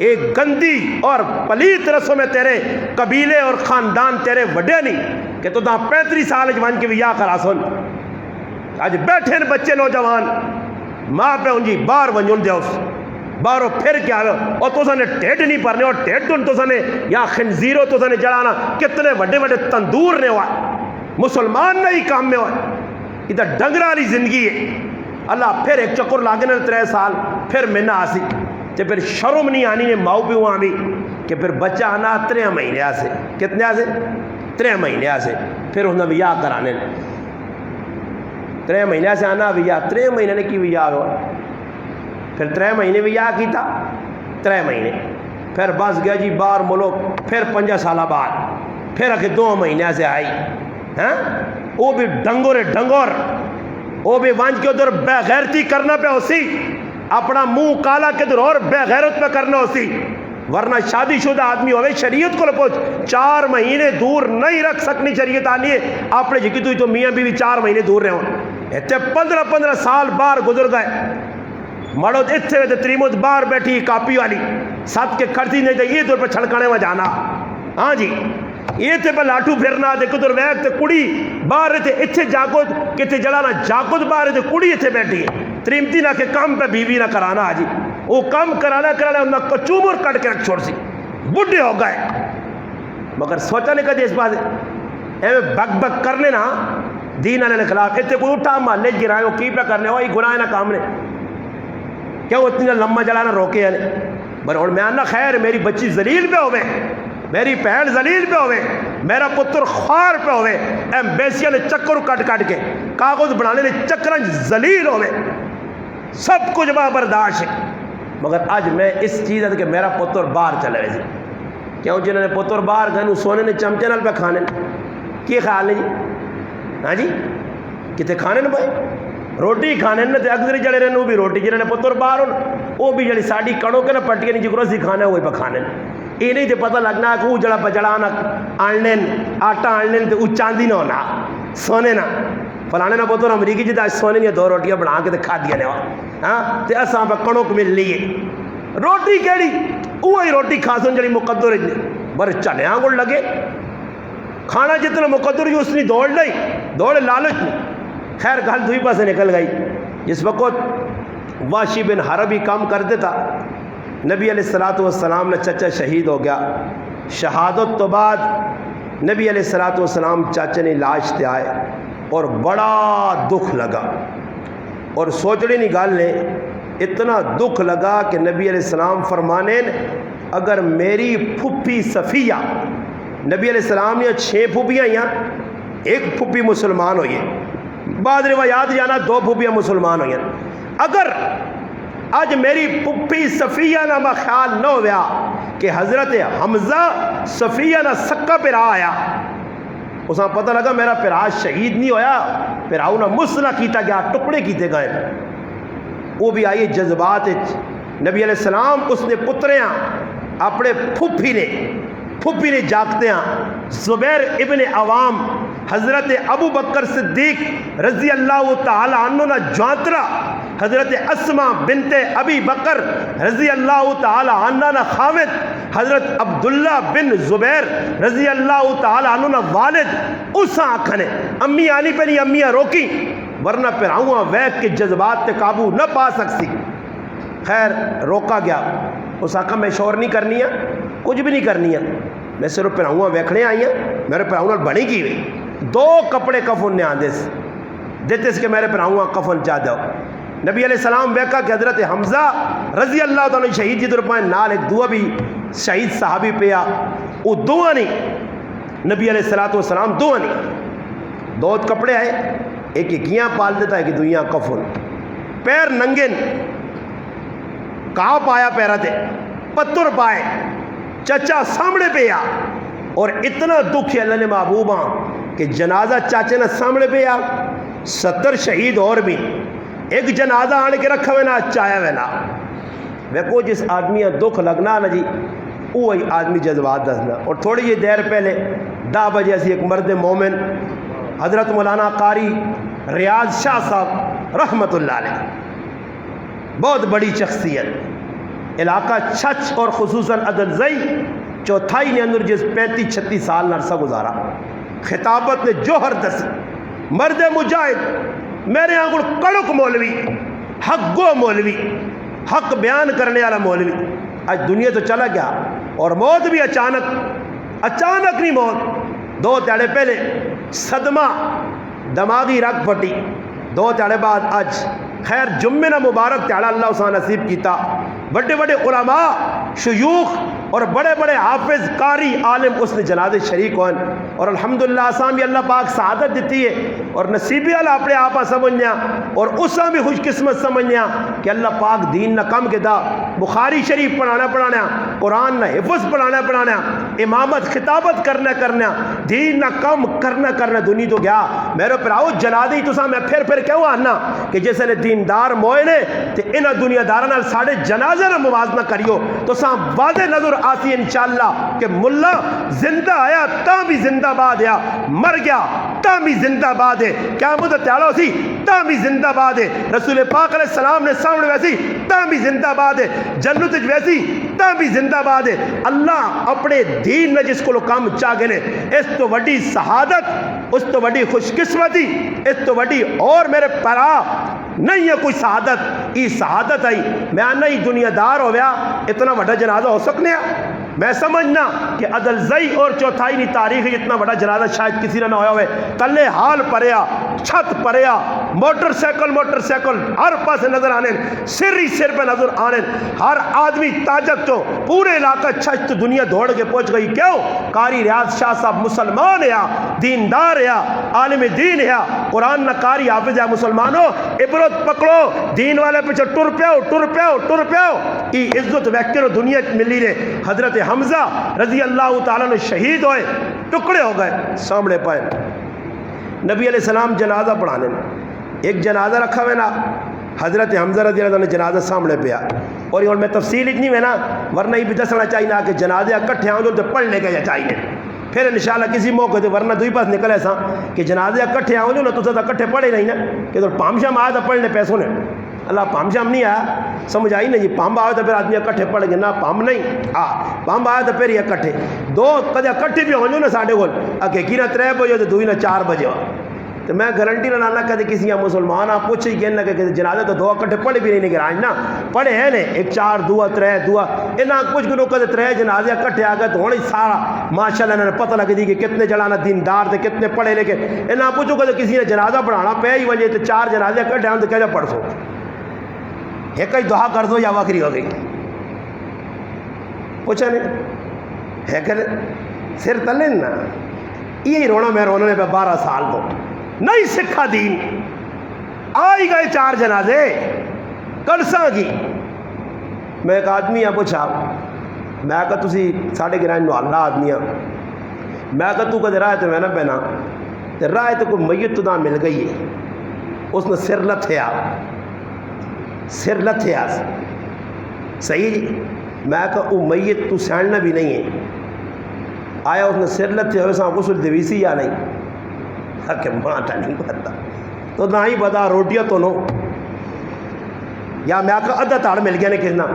ایک گندی اور پلیت رسم میں تیرے قبیلے اور خاندان تیرے وڈے نہیں کہ تو 35 سال جوان کی ویا کرا سن. آج بیٹھے ہیں بچے نوجوان ماں پہ ان جی بار ونجن دے اس بارو پھر کیا اور تو سنے ٹیٹ نہیں پرنے اور ٹیٹ تو سنے یا خنزیروں تو سنے جڑانا کتنے وڈے وڈے تندور نے ہوا مسلمان نہیں کام میں ہوا ادھر ڈنگرالی زندگی ہے. اللہ پھر ایک چکر لاگنے 3 سال پھر میں نہ آسی کہ پھر شرم نہیں آنی نے ماؤ بھی ہوا بھی کہ پھر بچہ آنا 3 مہینے سے کتنے سے 3 مہینے سے پھر انہوں نے ویا کرانے 3 مہینے سے آنا ویا 3 مہینے نے کی ویا ہوا پھر 3 مہینے ویا کی تھا 3 مہینے پھر بس گیا جی بار ملک پھر 5 سال بعد پھر آکے 2 مہینے سے آئی ہاں وہ بھی ڈنگور وہ بھی وانج کے ادھر بے غیرتی کرنا پہ اسی اپنا منہ کالا کے ادھر اور بے غیرت پہ کرنا اسی ورنہ شادی شدہ آدمی ہوئے شریعت کو لپوچ 4 مہینے دور نہیں رکھ سکنی شریعت آنی ہے آپ نے جکی تو میاں بیوی 4 مہینے دور رہے ہوں اتنے 15 سال بار گزر گئے مڑو اتنے میں تریمت بار بیٹھی کاپی والی ساتھ کے کھڑتی نہیں تھے یہ دور پہ چھڑکانے میں جانا ہاں جی یہ تے پہ لاٹو پھرنا تے کدھر ویک تے کڑی باہر تے اتھے جاگت کتے جلانا جاگت باہر تے کڑی اتھے بیٹھی ہے تریمتی نہ کہ کام پہ بیوی نہ کرانا آجی وہ کام کرانا انہا کچومر کٹ کے رکھ چھوڑ سی بڑھے ہو گئے مگر سوچا نہیں کہ اس بات ایوے بک بک کرنے نا دین علیہ خلاف اتھے کوئی اٹھا محلے گرائے وہ کی پہ کرنے وہی گناہ نہ کام نے کیا وہ اتنی لمبا جلانا روکے ہیں بر اور میں آنا خیر میری بچی ذلیل پہ ہوئے میری پہن ذلیل پہ ہوئے میرا پتر خوار پہ ہوئے ایمبیسیہ نے چکر کٹ کٹ کے کاغذ بنانے نے چکرنج ذلیل ہوئے سب کچھ برداشت ہے مگر آج میں اس چیز ہے کہ میرا پتر باہر چلے ویسے کیوں جنہوں نے پتر باہر گئے سونے نے چمچے نال پہ کھانے کی خیال ہے جی ہاں جی کتے کھانے بھائی روٹی کھانے نے اکثر جڑے رہنے وہ بھی روٹی جنہوں نے پتر باہر ہو وہ بھی جڑی ساڑی کڑوں کے نا پٹی نہیں جکرو سی کھانا ہے وہی پہ کھانے یہ نہیں تے پتہ لگنا کہ وہ جڑا پہ جڑانا آننے آٹا آننے تے وہ چاندی نہ ہونا سونے نہ فلانے نہ پتر امریکی جی آج سونے نہیں 2 روٹیاں بنا کے تے کھا دیا نے ہاں تے اساں پہ کڑوں کو مل لیے روٹی کیڑی وہی روٹی کھا سن جڑی مقدر بر چنیاں گڑ لگے کھانا جتنا مقدر ہی اس نے دوڑ نہیں دوڑ لالچ نہیں خیر گل دوئی پاسے نکل گئی جس وقت واشی بن حربی کام کر دیتا نبی علیہ السلام نے چچا شہید ہو گیا شہادت تو بعد نبی علیہ السلام چاچے نے لاش تے آئے اور بڑا دکھ لگا اور سوچنے نہیں گل نے اتنا دکھ لگا کہ نبی علیہ السلام فرمانے اگر میری پھپھی صفیہ نبی علیہ السلام نے 6 پھپھیاں ہیں 1 پھپھی مسلمان ہوئی ہے بعض روایات جانا 2 پھپھیاں مسلمان ہوئی ہیں اگر آج میری پھپھی صفیہ نہ میں خیال نہ ہویا کہ حضرت حمزہ صفیہ نہ سکا پہ رہا آیا اساں پتہ لگا میرا پھرا شہید نہیں ہویا، پھراؤ نہ مسلح کیتا گیا، ٹکڑے کیتے گئے۔ وہ بھی آئیے جذبات۔ نبی علیہ السلام اس نے پتریاں اپنے پھپھی نے جاگتے ہیں زبیر ابن عوام حضرت ابو بکر صدیق رضی اللہ تعالی عنہ نہ جوانترا، حضرت اسما بنت ابی بکر رضی اللہ تعالی عنہ نہ خاوند، حضرت عبداللہ بن زبیر رضی اللہ تعالی عنہ نہ والد، اس آنکھنے امی آنی پہ نہیں امیاں روکی، ورنہ پھر آؤں ویک کے جذبات تے قابو نہ پا سکتی۔ خیر روکا گیا، اس آنکھا میں شور نہیں کرنی ہے، کچھ بھی نہیں کرنی ہے، میں صرف پھراؤں ویکھنے آئی ہیں، میرے پھراؤں بنی کی ہوئی 2 کپڑے کفن نے آندے سے دیتے سے کہ میرے پھراؤں کفن چاہ دو۔ نبی علیہ السلام ویکھا کہ حضرت حمزہ رضی اللہ تعالیٰ شہید جی در پائیں نال ایک دعا بھی شہید صحابی پیا، وہ دعا نہیں، نبی علیہ السلام دعا نہیں، 2 کپڑے آئے، ایک ایکیاں پال دیتا ہے کہ دویاں کفن، پیر ننگن، کہاں پایا پیرا تے پتر پائے، چچا سامنے پہ آ، اور اتنا دکھ ہے اللہ نے محبوبہ کہ جنازہ چاچے نہ سامنے پہ آ، 70 شہید اور بھی ایک جنازہ آنے کے رکھا ہوئے نہ چایا ہوئے نہ ویکو جس آدمی دکھ لگنا نا جی وہی آدمی جذبات دسنا۔ اور تھوڑی جی دیر پہلے 10 بجے ایسی ایک مرد مومن حضرت مولانا قاری ریاض شاہ صاحب رحمت اللہ علیہ، بہت بڑی شخصیت، علاقہ چھچ اور خصوصاً عدلزئی چوتھائی نے اندر جس 35-36 سال نرسہ گزارا، خطابت نے جوہر دس، مرد مجاہد، میرے یہاں کوئی کڑک مولوی، حق گو مولوی، حق بیان کرنے والا مولوی، آج دنیا تو چلا گیا، اور موت بھی اچانک نہیں موت، 2 تیڑے پہلے صدمہ دماغی رگ پھٹی، 2 تیڑے بعد آج خیر جمعہ نہ مبارک تیڑا اللہ اساں نصیب کیتا، بڑے بڑے علماء شیوخ اور بڑے بڑے حافظ قاری عالم اس نے جنازے شریک ہوئے، اور الحمدللہ اساں بھی اللہ پاک سعادت دیتی ہے اور نصیبی اللہ اپنے آپا سمجھنیا، اور اساں بھی خوش قسمت سمجھنیا کہ اللہ پاک دین نہ کم کے دا، بخاری شریف پڑھانا قرآن نہ حفظ پڑھانا امامت خطابت کرنا دین نہ کم کرنا دنیا تو گیا میرے پراؤ جنازے ہی تو میں پھر کیوں آنا کہ جیسے نے دیندار موئے نے تے انہاں دنیا داراں ساڑھے جنازے نہ موازنہ کریو تو ساں واضح نظر آتی انشاءاللہ کہ ملا زندہ آیا تا بھی زندہ باد ہے، مر گیا تا بھی زندہ باد ہے، قیامت تیارا سی تا بھی زندہ باد ہے، رسول پاک علیہ السلام نے سامنے ویسی تا بھی زندہ باد ہے، جنت ویسی تا بھی زندہ باد ہے۔ اللہ اپنے دین نے جس کو کام چاہ گئے اس تو وڈی شہادت، اس تو وڈی خوش قسمتی، اس تو وڈی اور میرے پرا نہیں ہے کوئی شہادت، یہ شہادت آئی میں آنا ہی دنیا دار ہو گیا اتنا بڑا جنازہ ہو سکنے میں سمجھنا کہ عدلزئی اور چوتھائی نہیں تاریخ اتنا بڑا جنازہ شاید کسی نے نہ ہویا ہوئے، تلے حال پریا چھت پریا موٹر سیکل ہر پاس نظر آنے، سر ہی سر پہ نظر آنے، ہر آدمی تاجک تو پورے علاقہ چھت تو دنیا دوڑ کے پہنچ گئی، کیوں؟ قاری ریاض شاہ صاحب مسلمان ہے، دیندار ہے، عالم دین ہے، قرآن نہ قاری حافظ ہے، مسلمانوں عبرت پکڑو، دین والے پیچھے ٹر پیو ای عزت ویکر دنیا ملی رہے۔ حضرت حمزہ رضی اللہ تعالیٰ نے شہید ہوئے، ٹکڑے ہو گئے سامنے پائے، نبی علیہ السلام جنازہ پڑھانے ایک جنازہ رکھا ہوئے نا، حضرت حمزہ رضی اللہ عنہ نے جنازہ سامنے پیا، اور میں تفصیل اتنی میں نا ورنہ ہی بھی دسنا چاہیے نا کہ جنازہ اکٹھے آؤں جو تو پڑھنے کے چاہیے، پھر انشاءاللہ کسی موقع دے ورنہ دوئی پاس نکلے سا کہ جنازے اکٹھے آؤں جو نا تو اکٹھے پڑھے نہیں نا کہ تو پامشام آیا تھا پڑھنے پیسوں نے، اللہ پامشام نہیں آیا سمجھ آئی نا جی، پامب آیا تو پھر آدمی اکٹھے پڑھ گئے نا، پام نہیں پامب آیا تو پھر یہ اکٹھے دو کدے اکٹھے بھی ہو جو نا ساڑھے گول اکے کی نہ 3 بجے تو دوئی نہ 4 بجے ہو، تو میں گارنٹی نہ لانا کدے کسی یا مسلمان آپ پوچھ ہی کہنا کہ جنازے تو 2 اکٹھے پڑھے بھی نہیں نگر آج نا پڑھے ہیں نے 1 4 2 3 2 انہاں کچھ گنوں کدے 3 جنازے اکٹھے آ گئے تو ہونے سارا ماشاءاللہ انہوں نے پتہ لگ دی کہ کتنے جلانا دیندار تھے کتنے پڑھے لے کے، انہاں پوچھو کدے کسی نے جنازہ پڑھانا پہ ہی وجہ تو 4 جنازے اکٹھے آن تو کہہ جا پڑھ سو ایک ہی دعا کر دو یا وکری ہو گئی، پوچھا نہیں ہے کہ سر تلے نا یہی رونا میں رونا نے پہ 12 سال کو نہیں سکھا دین آئی گئے 4 جنازے کلساں کی، میں ایک آدمی ہے پوچھا میں کہا تسی ساڑھے گرائن نواللہ آدمی ہیں میں کہ تو کدے راہ تے میں نہ پہنا تے راہ تے کوئی میت تو مل گئی ہے، اس نے سر لتھیا صحیح جی، میں کہ وہ میت تو سیننا بھی نہیں ہے، آیا اس نے سر لتھیا ہوئے ساں غسل دیویسی یا نہیں، کہ ماں تا نہیں پتا تو نہ ہی پتا روٹیاں تو نو، یا میں کہ ادھا تاڑ مل گیا نے کہنا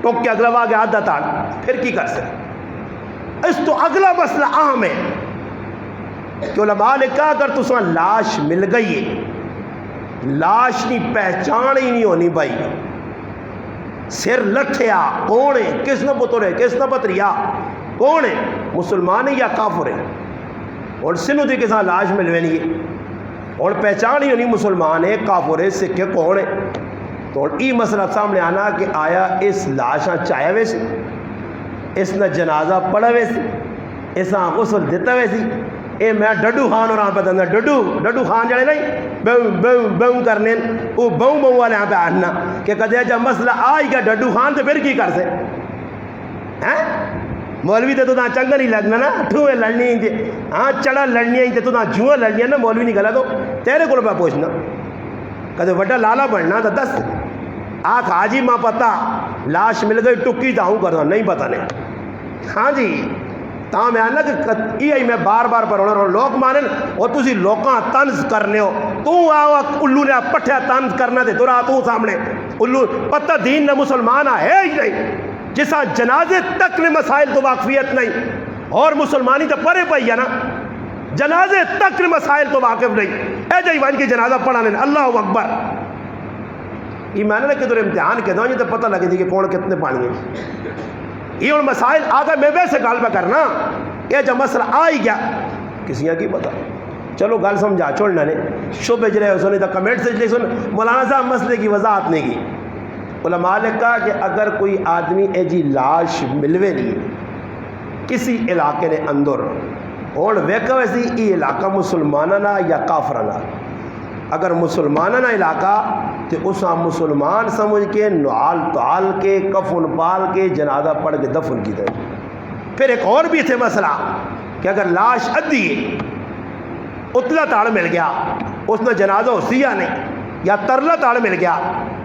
ٹوک کے اگلا واگیا آدھا تاڑ، پھر کی کر سکتے؟ اس تو اگلا مسئلہ اہم ہے کہ علماء نے کہا اگر تساں لاش مل گئی ہے، لاش نہیں پہچان ہی نہیں ہونی بھائی، سر لٹھیا کون ہے، کس نے پتر ہے، کس نے پتریا کون ہے، مسلمان ہے یا کافر ہے، اور سنو دی کساں لاش ملوینی ہے اور پہچان ہی ہونی مسلمان ہے کافر ہے سکھ ہے کون ہے، تو ای مسئلہ سامنے آنا کہ آیا اس لاشاں چاہے وے سی، اس نے جنازہ پڑھا وے سی، اس نے غسل دیتا وے سی، اے میں ڈڈو خان اور پتہ نہ ڈڈو خان جڑے نہیں بہوں کرنے وہ بہوں والے یہاں پہ آنا کہ کدے جب مسئلہ آئی گیا ڈڈو خان تو پھر کی کر سے مولوی تو تاں چنگا نہیں لگنا نا، ٹھوئے لڑنی ہی ہاں چڑا لڑنی ہی تو تاں جوئے لڑنی نا، مولوی نہیں گلا تو تیرے کو پہ پوچھنا کدے وڈا لالا بننا تو دس آکھ حاجی ماں پتا لاش مل گئی ٹکی تاہوں کرنا نہیں پتہ نہیں، ہاں جی تاں میں آنا کہ یہ میں بار بار پر ہونا لوگ مانن اور تسی لوکاں تنز کرنے ہو، تو آوا الو نے پٹھیا تنز کرنا دے دورا تو سامنے الو پتہ دین نہ مسلمان ہے ہی نہیں، جسا جنازے تک نے مسائل تو واقفیت نہیں اور مسلمانی تو پرے پئی ہے نا، جنازے تک نے مسائل تو واقف نہیں، اے جائیوان کی جنازہ پڑھانے اللہ اکبر، یہ میں نے کدھر امتحان کے دوں یہ تو پتہ لگے تھی کہ کون کتنے پانی ہیں، یہ ان مسائل آگا میں ویسے گال پہ کرنا، یہ جب مسئلہ آئی گیا کسی کی پتا چلو گال سمجھا چھوڑنا نے شبہ جرے ہو سنی تا کمنٹ سے جلے سن مولانا صاحب مسئلے کی وضاحت نہیں کی، علماء نے کہا کہ اگر کوئی آدمی اے جی لاش ملوے نہیں کسی علاقے نے اندر اور ویکا ویسی یہ علاقہ مسلمانہ یا کافرانہ، اگر مسلمانہ علاقہ تو اس مسلمان سمجھ کے نعال تعال کے کفن پال کے جنازہ پڑھ کے دفن کی جائے۔ پھر ایک اور بھی تھے مسئلہ کہ اگر لاش ادھی ہے اتلا تاڑ مل گیا اس نے جنازہ اسی یا نہیں، یا ترلا تاڑ مل گیا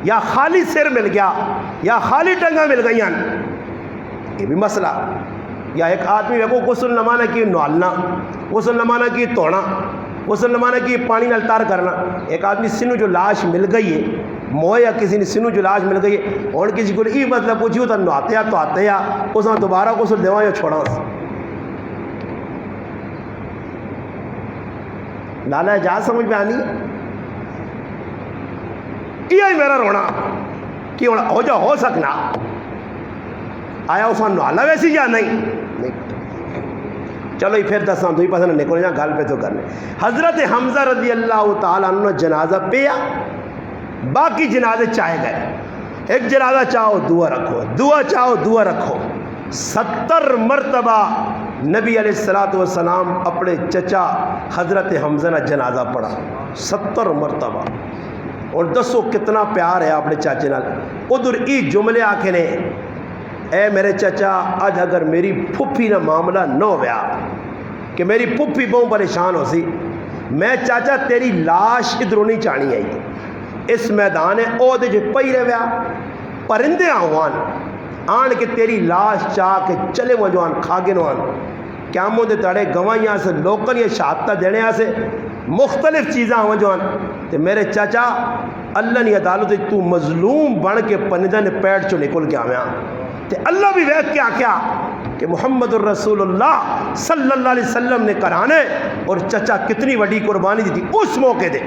یا خالی سر مل گیا یا خالی ٹنگا مل گئی، یہ بھی مسئلہ، یا ایک آدمی کو غسل نمانا کی نوالنا، غسل نمانا کی توڑنا، غسل نمانا کی پانی نال تار کرنا، ایک آدمی سنو جو لاش مل گئی ہے موہ یا کسی نے سنو جو لاش مل گئی ہے اور کسی کو یہ مطلب پوچھی ہوتا نواتے یا تو آتے یا اس نے دوبارہ غسل دیوا یا چھوڑا لالا اجاز سمجھ میں آنی یہ میرا رونا کہ ہو جا ہو سکنا آیا اس نے نوالا ویسی یا نہیں، چلو یہ پھر دساں تو ہی پسند نکل جا گل پہ تو کرنے۔ حضرت حمزہ رضی اللہ تعالیٰ عنہ جنازہ پیا، باقی جنازے چاہے گئے، ایک جنازہ چاہو دعا رکھو، دعا چاہو دعا رکھو، 70 مرتبہ نبی علیہ السلام اپنے چچا حضرت حمزہ نے جنازہ پڑھا، 70 مرتبہ، اور دسو کتنا پیار ہے اپنے چاچے نال، ادھر ای جملے آکھے نے اے میرے چچا آج اگر میری پھپھی نہ معاملہ نہ ہویا کہ میری پھپھی بہت پریشان ہو سی، میں چاچا تیری لاش ادھروں نہیں چانی آئی، اس میدان او دے جو پئی رہے ویا پرندے آن کے تیری لاش چاہ کے چلے وجوان کھاگے نوان قیاموں دے تڑے گوائیاں سے لوکن یہ شہادتہ دینے سے مختلف چیزاں ہوں جوان تے میرے چاچا اللہ نے عدالت تو مظلوم بن کے پندہ نے پیڑ چو نکل کے آمیا تے اللہ بھی ویک کیا کیا کہ محمد الرسول اللہ صلی اللہ علیہ وسلم نے کرانے اور چچا کتنی وڈی قربانی دی تھی اس موقع دے۔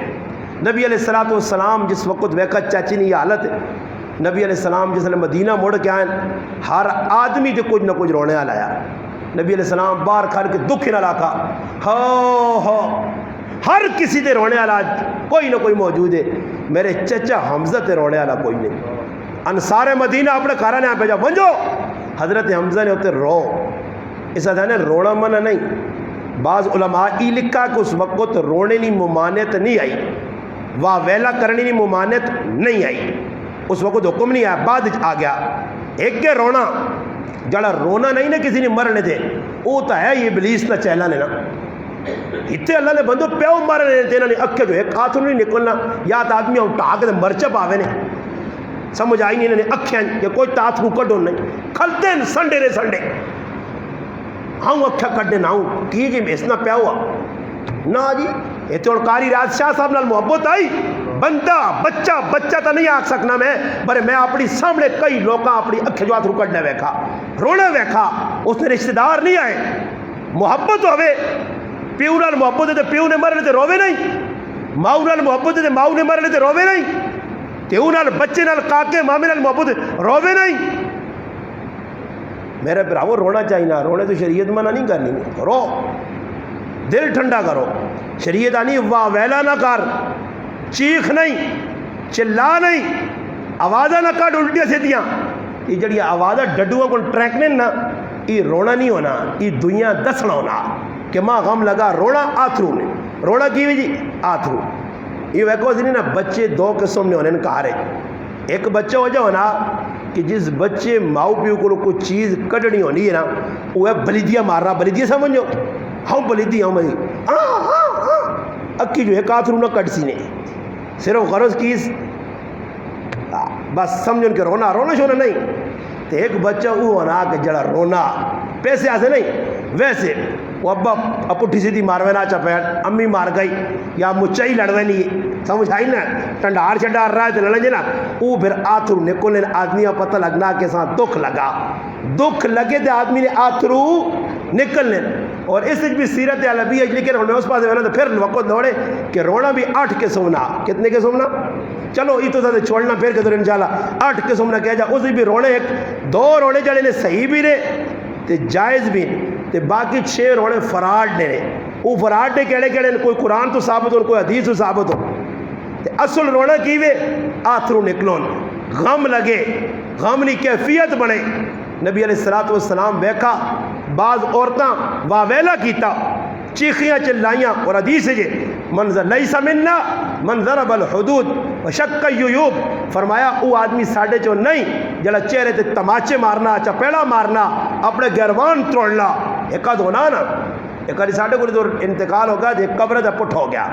نبی علیہ السلام جس وقت ویکا چاچی نے یہ حالت ہے، نبی علیہ السلام جس نے مدینہ مڑ کے آئیں ہر آدمی دے کچھ نہ کچھ رونے آیا، نبی علیہ السلام باہر کھڑ کے دکھ نہ لاکھا ہو ہر کسی دے رونے والا کوئی نہ کوئی موجود ہے، میرے چچا حمزہ تے رونے والا کوئی نہیں۔ انصار مدینہ اپنے گھر نے بھیجا بنجو حضرت حمزہ نے ہوتے رو، اس ادھا نے رونا منع نہیں، بعض علماء ای لکھا کہ اس وقت رونے نہیں ممانعت نہیں آئی، واہ ویلا کرنی نہیں ممانعت نہیں آئی، اس وقت حکم نہیں آیا، بعد آ گیا۔ ایک کے رونا جڑا رونا نہیں نا کسی نے مرنے دے، وہ تو ہے یہ ابلیس نہ چہلا نے نا اتنے اللہ نے بندو پیو مار رہے ہیں انہوں نے اکھے جو ایک ہاتھ نہیں نکلنا یا تو آدمی اٹھا کے مرچ پاوے نے سمجھ آئی نہیں انہوں نے اکھیں کہ کوئی تات کو کڈو نہیں کھلتے ہیں سنڈے نے سنڈے ہاں اکھا کڈے نہ ہوں کی جی اس نہ پیا ہوا نہ جی یہ تو قاری راز شاہ صاحب نال محبت آئی بندہ بچہ تو نہیں آکھ سکنا میں میں اپنی سامنے کئی لوگ اپنی اکھے جو ہاتھ رکڑنے ویکھا رونے ویکھا اس نے رشتہ دار نہیں آئے محبت ہوئے پیو نال محبت ہے پیو نے مرنے تے روے نہیں ماؤ نال محبت ہے ماؤ نے مرنے تے روے نہیں پیو نال بچے نال کاکے مامے نال محبت روے نہیں میرے براو رونا چاہیے نہ رونے تو شریعت منع نہیں کرنی رو دل ٹھنڈا کرو شریعت آنی واہ ویلا نہ کر چیخ نہیں چلا نہیں آوازاں نہ کٹ الٹیاں سیدیاں یہ جڑی آوازاں ڈڈوؤں کو ٹریکنے نا یہ رونا نہیں ہونا یہ دنیا دسنا ہونا کہ ماں غم لگا رونا آتھرو نے رونا کی ہوئی جی آتھرو یہ ویکو سی نہیں نا بچے دو قسم نے ہونے کہا رہے ایک بچہ ہو جاؤ نا کہ جس بچے ماؤ پیو کو کوئی چیز کٹنی ہونی ہے نا وہ ہے بلیدیاں مارنا بلیدیاں سمجھو ہاں بلیدی ہاں میں اکی جو ہے آتھرو نہ کٹ سی نے صرف غرض کیس بس سمجھو کہ رونا شونا نہیں تو ایک بچہ وہ ہونا کہ جڑا رونا پیسے آسے نہیں ویسے وہ ابا پٹھی سیدھی ماروے نہ چپیٹ امی مار گئی یا مچائی لڑوے نہیں سمجھ آئی نا ٹنڈار چنڈار رہا ہے تو لڑیں جے نا وہ پھر آتھرو نکلنے آدمی کا پتہ لگنا کہ ساتھ دکھ لگا دکھ لگے تو آدمی نے آتھرو نکلنے اور اس بھی سیرت علبی ہے لیکن ہم نے اس پاس تو پھر وقت دوڑے کہ رونا بھی 8 کے سونا کتنے کے سونا چلو یہ تو زیادہ چھوڑنا پھر کہ انشاءاللہ 8 کے سونا کہہ جا اس بھی رونے ایک 2 رونے جڑے نے صحیح بھی نے تے جائز بھی تے باقی 6 رونے فراڈ نے وہ فراڈ نے کہڑے کوئی قرآن تو ثابت ہو کوئی حدیث تو ثابت ہو تے اصل رونا کیوے آتھرو نکلون غم لگے غم نی کیفیت بنے نبی علیہ السلام ویکھا بعض عورتاں واویلا کیتا چیخیاں چلائیاں اور حدیث جے منظر لیس منا من ضرب الحدود وشق الجیوب فرمایا وہ آدمی ساڑھے جو نہیں جڑا چہرے تے تماچے مارنا چپیڑا مارنا اپنے گروان توڑنا ایک آدھ ہونا نا ایک آدھ ساڑھے کو انتقال ہوگا جو قبر دا پٹ ہو گیا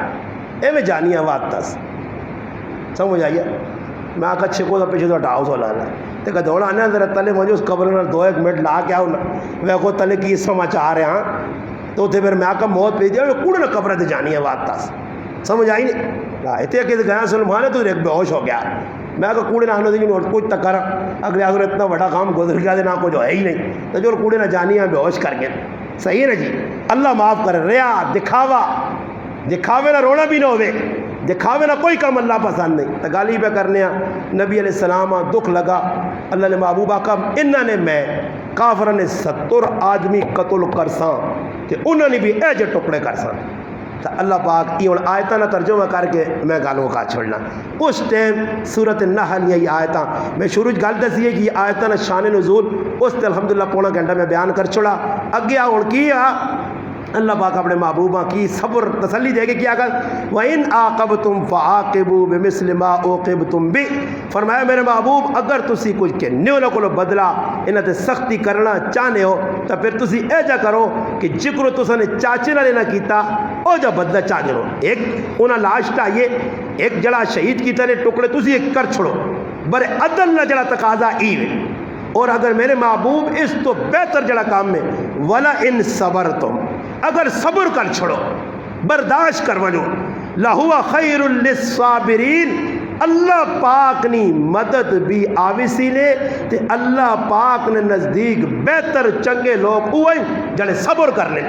اے میں جانی آوات تس سمجھ آئیے میں آکا چھکو دا پیچھے تو ہٹاؤ سو لانا تے کہ دوڑا آنے اندر تلے مجھے اس قبر میں 2-1 منٹ لا کے آؤ میں کو تلے کی اس سماچار رہے ہاں تو تے پھر میں آکا موت پہ دیا کوڑے نا قبر دے جانی آوات تس سمجھ آئی نہیں اتنے کہ گیا سلمانے تو ایک بے ہوش ہو گیا میں کہا کوڑے نہ آنے دیکھیں اور کچھ تک کر اگلے آدھر اتنا بڑا کام گزر گیا دے نہ کچھ ہے ہی نہیں تو جو کوڑے نہ جانی ہے بے ہوش کر گئے صحیح ہے جی اللہ معاف کرے ریا دکھاوے نہ رونا بھی نہ ہوئے دکھاوے نہ کوئی کام اللہ پسند نہیں تو گالی پہ کرنے نبی علیہ السلام دکھ لگا اللہ نے محبوب آقا انہوں نے میں کافر نے 70 آدمی قتل کرساں کہ انہوں نے بھی ایجے ٹکڑے کرساں تو اللہ پاک یہ آیتاں نہ ترجمہ کر کے میں گالوں کا چھوڑنا اس ٹائم سورۃ النحل یہ آیتاں میں شروع گل دسی ہے کہ یہ آیتاں نہ شان نزول اس تے الحمدللہ پونا گھنٹہ میں بیان کر چھوڑا اگے ہن کی اللہ پاک اپنے محبوبہ کی صبر تسلی دے کے کیا کر وَإِنْ عَاقَبْتُمْ فَعَاقِبُوا بِمِثْلِ مَا عُوقِبْتُمْ بِهِ فرمایا میرے محبوب اگر تسی کچھ کے نیو کو بدلا انہاں تے سختی کرنا چاہنے ہو تو پھر تسی اے جا کرو کہ جکر تساں نے چاچے نال نہ کیتا او جا بدلہ چاہ جنو ایک انہاں لاش ٹائیے ایک جڑا شہید کیتا نے ٹکڑے تسی ایک کر چھوڑو بر عدل نہ جڑا تقاضا ایوے اور اگر میرے محبوب اس تو بہتر جڑا کام میں وَلَئِن صَبَرْتُمْ اگر صبر کر چھوڑو برداشت کر ونو لَهُوَ خَيْرٌ لِلصَّابِرِينَ اللہ پاک نی مدد بھی آویسی نے تے اللہ پاک نے نزدیک بہتر چنگے لوگ ہوئے جڑے صبر کرنے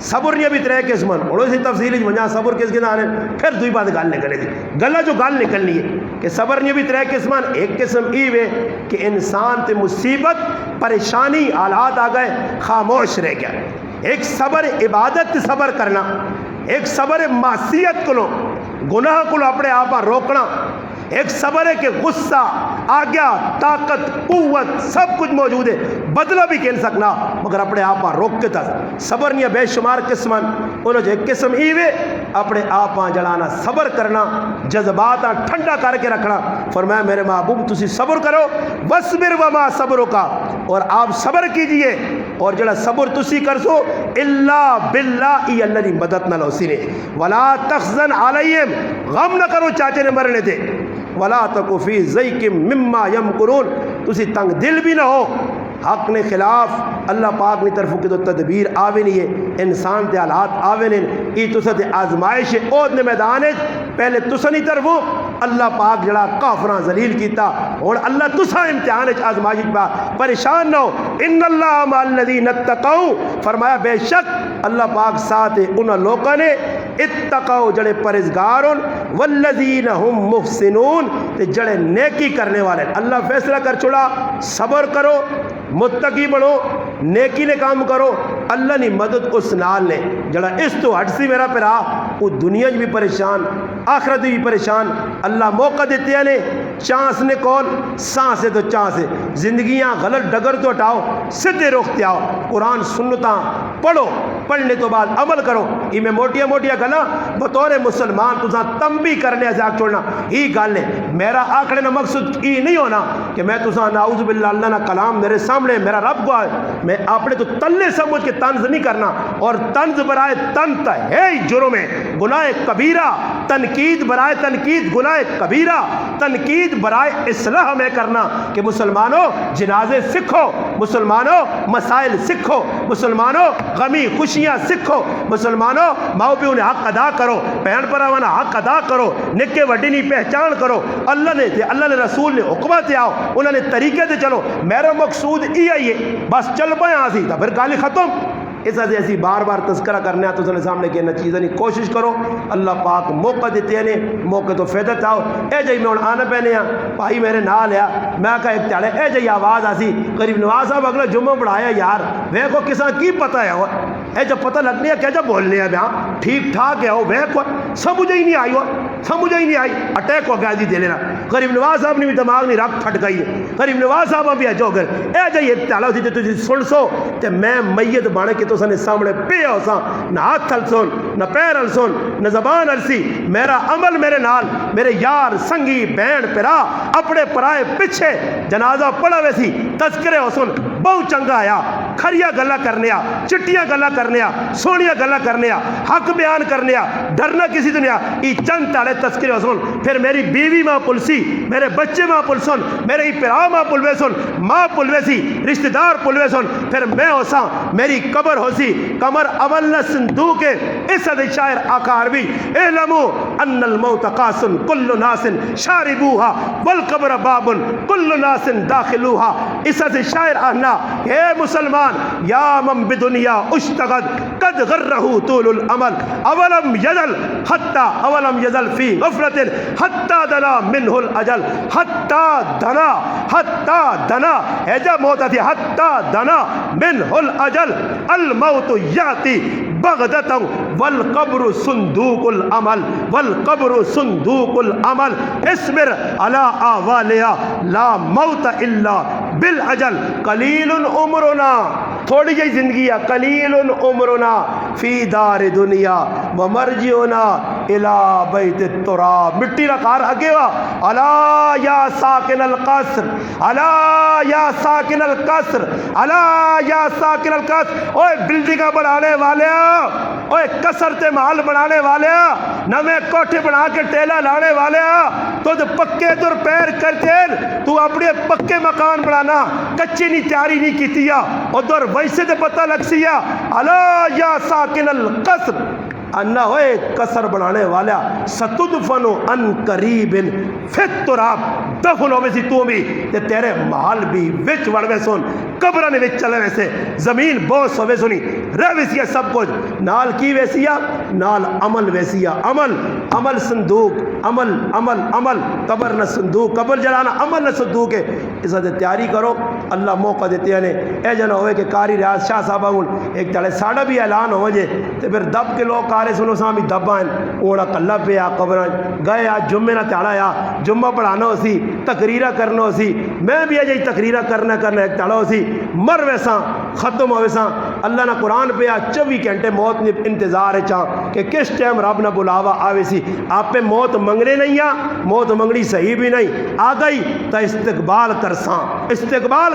صبر نہیں ابھی 3 قسمن اور اسی تفصیلی وجہ صبر کس کے نام ہے پھر دوئی بات گال نکلے گی گلا جو گال نکلنی ہے کہ صبر نہیں ابھی 3 قسمن ایک قسم ای ہے کہ انسان تے مصیبت پریشانی حالات آ گئے خاموش رہ گیا ایک صبر عبادت صبر کرنا ایک صبر معصیت کو گناہ کو اپنے آپ روکنا ایک صبر ہے کہ غصہ آگیا طاقت قوت سب کچھ موجود ہے بدلہ بھی کھیل سکنا مگر اپنے آپ روک کے تھا صبر نہیں بے شمار قسمن انہوں جو ایک قسم ایوے اپنے آپ جلانا صبر کرنا جذبات ٹھنڈا کر کے رکھنا فرمایا میرے محبوب تسی صبر کرو وَاصْبِرْ وَمَا صَبْرُكَ اور آپ صبر کیجئے اور جڑا صبر تسی کرسو الا باللہ ای اللہ دی مدد نال اسی نے ولا تحزن علیہم غم نہ کرو چاچے نے مرنے دے ولا تکو فی ضیق مما یمکرون تسی تنگ دل بھی نہ ہو حق نے خلاف اللہ پاک نے طرف کی تو تدبیر آوے نہیں ہے انسان تے حالات آوے نہیں ای تسا تے آزمائش اود نے میدان ہے پہلے تسا نہیں طرفو اللہ پاک جڑا کافراں ذلیل کیتا اور اللہ تسا امتحان آزمائش پا پریشان نہ ہو ان اللہ مع الذین اتقوا فرمایا بے شک اللہ پاک ساتھ انہاں لوگوں نے اتقوا جڑے پرہیزگار ہون والذین هم محسنون تے جڑے نیکی کرنے والے اللہ فیصلہ کر چھوڑا صبر کرو متقی بنو نیکی نے کام کرو اللہ نے مدد اس نال نے جڑا اس تو ہٹ سی میرا پھرا وہ دنیا بھی پریشان آخرت بھی پریشان اللہ موقع دیتے ہیں نے چانس نے کول سانس ہے تو چانس ہے زندگیاں غلط ڈگر تو ہٹاؤ سدھے رخ تے آؤ قرآن سنتاں پڑھو پڑھنے تو بعد عمل کرو یہ میں موٹیا موٹیا گلا بطور مسلمان تساں تنبیہ کرنے سے آگ چھوڑنا ہی گل ہے میرا آخر نہ مقصد یہ نہیں ہونا کہ میں تساں نعوذ باللہ اللہ نہ کلام میرے سامنے میرا رب کو میں اپنے تو تلے سمجھ کے طنز نہیں کرنا اور طنز برائے طنز ہے جرم ہے گناہ کبیرہ تنقید برائے تنقید گناہ کبیرہ تنقید برائے اصلاح میں کرنا کہ مسلمانوں جنازے سکھو مسلمانوں مسائل سکھو مسلمانوں غمی خوشیاں سکھو مسلمانوں ماؤ پیو نے حق ادا کرو بہن پراوانا حق ادا کرو نکے وڈی نہیں پہچان کرو اللہ نے رسول نے حکمہ تے آؤ انہوں نے طریقے تے چلو میرا مقصود یہ ہے بس چل پائے آسی تھا پھر گالی ختم اس سے ایسی بار بار تذکرہ کرنے تو اس نے سامنے کی چیزیں نہیں کوشش کرو اللہ پاک موقع دیتے ہیں موقع تو فائدہ چاہو اے جائی میں آنا پہنے ہیں بھائی میرے نال آیا میں کہا ایک چالے اے جائی آواز آسی قریب نواز صاحب اگلا جمعہ پڑھایا یار وہ کو کسا کی پتہ ہے اے جب پتہ لگنی ہے کیا جب بولنے ہیں بیاں ٹھیک ٹھاک ہے وہ کو سمجھے ہی نہیں آئی سمجھے ہی نہیں آئی اٹیک کو گیا دے لینا غریب نواز صاحب نے بھی دماغ نہیں رکھ پھٹ گئی ہے غریب نواز صاحب بھی جو گر اے جائی تعالیٰ ہوتی تجھے سن سو تے میں میت بانے کے تو سنے سامنے پہ ہو سا نہ ہاتھ ہل سن نہ پیر ہل سن نہ زبان ہل سی میرا عمل میرے نال میرے یار سنگی بہن پرا اپنے پرائے پچھے جنازہ پڑا ویسی تذکرے ہو سن بہت چنگا آیا کھریا گلا کرنے چٹیاں گلا کرنے سونیا گلا کرنے حق بیان کرنے ڈرنا کسی دنیا ای چند تالے تذکرے ہو سن پھر میری بیوی ماں پلسی میرے بچے ماں پل سن میرے ہی پرا ماں پلوے سن ماں پلوے سی رشتہ دار پلوے سن پھر میں ہو سا میری قبر ہو سی کمر اول صندوق اس حدیث شاعر آقا عربی اعلمو ان الموت قاسن کل ناس شاربوها والقبر باب کل ناس داخلوها اس حدیث شاعر آہنا اے مسلمان یا من بدنیا اشتغد قد غرہ طول العمل اولم یزل فی غفرت حتی دنا منہ الاجل حتی دنا ایجا موت تھی حتی دنا منہ الاجل الموت یاتی بغدتا والقبر صندوق العمل اصبر على آوالیا لا موت الا بالاجل قلیل عمرنا تھوڑی جی زندگی ہے قلیل عمرنا فی دار دنیا ومرجعنا الى بیت التراب مٹی رکھار اگے وا الا یا ساکن القصر الا یا ساکن القصر الا یا ساکن القصر اوے بلڈنگاں بنانے والے اوے قصر تے محل بنانے والے نویں کوٹھے بنا کے ٹیلا لانے والے تو پکے در پیر کرتے تو اپنے پکے مکان بنانا کچی نہیں تیاری نہیں کیتی ادھر ویسے تے پتہ لگ سیا الا یا ساکن القصر انا ہوئے قصر بنانے والا ستدفنو ان قریب فی التراب دفن ہوئے سی تو بھی تے تیرے محل بھی وچ وڑوے سن قبرہ نے وچ چلے ویسے زمین بوس ہوئے سنی رہ ویسیا سب کچھ نال کی ویسیا نال عمل ویسیا عمل صندوق عمل قبر نہ صندوق قبر جلانا عمل نہ صندوق ہے اس سے تیاری کرو اللہ موقع دیتے ہیں اے جنہ ہوئے کہ قاری ریاض شاہ صاحبہ ایک تڑے ساڑھا بھی اعلان ہو جے تے پھر دب کے لوگ کارے سنو ساں بھی دب آئیں اوڑا کلہ پہ قبر گئے جمعہ نہ تیڑا جمعہ پڑھانا ہو سی تقریرہ کرنا ہو سی میں بھی جائی تقریرہ کرنا ایک تڑا ہو سی مر ویسا ختم ہو ویسا اللہ نہ قرآن پہ 24 گھنٹے موت نے انتظار ہے چاہ کہ کس ٹائم رب نہ بلاوا آوے سی آپ پہ موت منگنے نہیں موت منگنی صحیح بھی نہیں آ گئی تا استقبال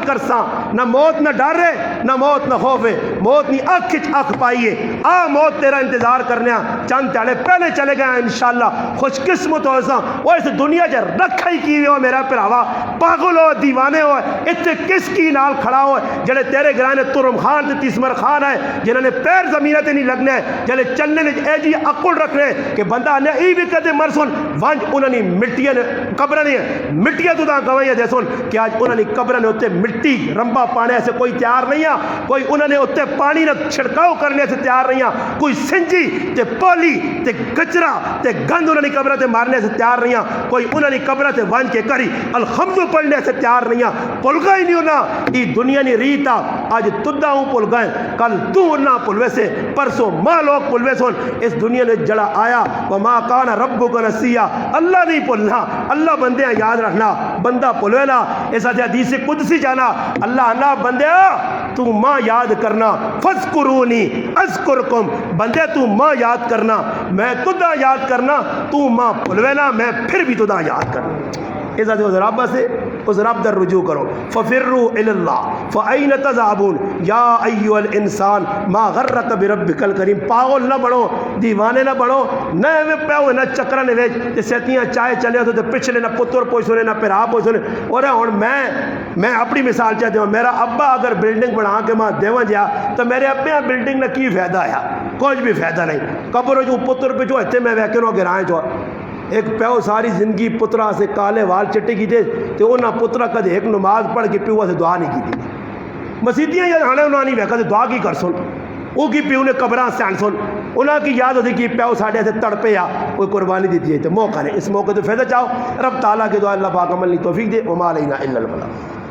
کرساں نہ موت نہ ڈر رہے نہ موت نہ خوف ہے، موت نہیں اکھ کھچ اکھ پائیے، آ موت تیرا انتظار کرنے چند تیڑے پہلے چلے گئے انشاءاللہ، خوش قسمت ہو سا وہ اس دنیا چ رکھا ہی کی ہو میرا پراوا، پاگل ہو دیوانے ہو اتنے کس کی نال کھڑا ہو جڑے تیرے گرانے ترم خان تے تیسمر خان ہے جنہوں نے پیر زمینہ تے نہیں لگنے جڑے چلنے نے اے جی عقل رکھنے کہ بندہ نے ای بھی کدے مرسن وانج انہوں نے مٹیاں قبریں نہیں مٹیاں تو دا گوائیاں دے سن کہ آج انہوں نے قبریں نے اتنے مٹی رمبا پانے سے کوئی تیار نہیں ہے، کوئی انہوں نے اتنے پانی نہ چھڑکاؤ کرنے سے تیار نہیں ہے، کوئی سنجی تے پولی تے گچرا تے گند انہوں نے قبریں تے مارنے سے تیار نہیں ہے، کوئی انہوں نے قبریں تے وانج کے کری الحمد پڑھنے سے تیار نہیں ہے، پل گئی نہیں انہاں ای دنیا نہیں ریتا آج تدہ ہوں پل گئے کل تو انہاں پلوے سے پرسوں ماں لوگ پلوے سن اس دنیا نے جڑا آیا وما کان ربک نسیا، اللہ نہیں پلنا، اللہ بندے یاد رکھنا، بندہ پلوے نا اس حدیث قدسی جانا اللہ نا بندے تو ماں یاد کرنا فذکرونی اذکرکم، بندے تو ماں یاد کرنا میں تدہ یاد کرنا، تو ماں پلوے نا میں پھر بھی تدہ یاد کرنا، اس رب سے اس رب در رجوع کرو، ففروا الی اللہ فاین تذهبون یا ایھا الانسان ما غرک بربک الکریم، پاگل نہ بڑھو دیوانے نہ بڑھو نہ میں پیو نہ چکرن وچ تے سیتیاں چائے چلے تو پچھلے نہ پتر پوچھنے نہ پھرا پوچھنے، اور ہن میں اپنی مثال چاہتا ہوں میرا ابا اگر بلڈنگ بنا کے ماں دیواں جا تو میرے ابے بلڈنگ نہ کی فائدہ آیا، کچھ بھی فائدہ نہیں، قبر جو پتر پچھو ہتے میں ویکھنو گرائیں جو ایک پیو ساری زندگی پترا سے کالے وال چٹے کی تھے تو انہاں پترا کدے ایک نماز پڑھ کے پیو سے دعا نہیں کی تھی، مسیتیاں یا ہانے انہاں نہیں ویکھا دعا کی کر سن وہ کی پیو نے قبراں سین سن انہاں کی یاد ہوتی کہ پیو ساڑھے سے تڑپے آ کوئی قربانی دیتی ہے تو موقع نہیں، اس موقع تو فائدہ چاہو رب تعالیٰ کے دعا اللہ پاک عمل توفیق دے، وما علینا الا البلاغ۔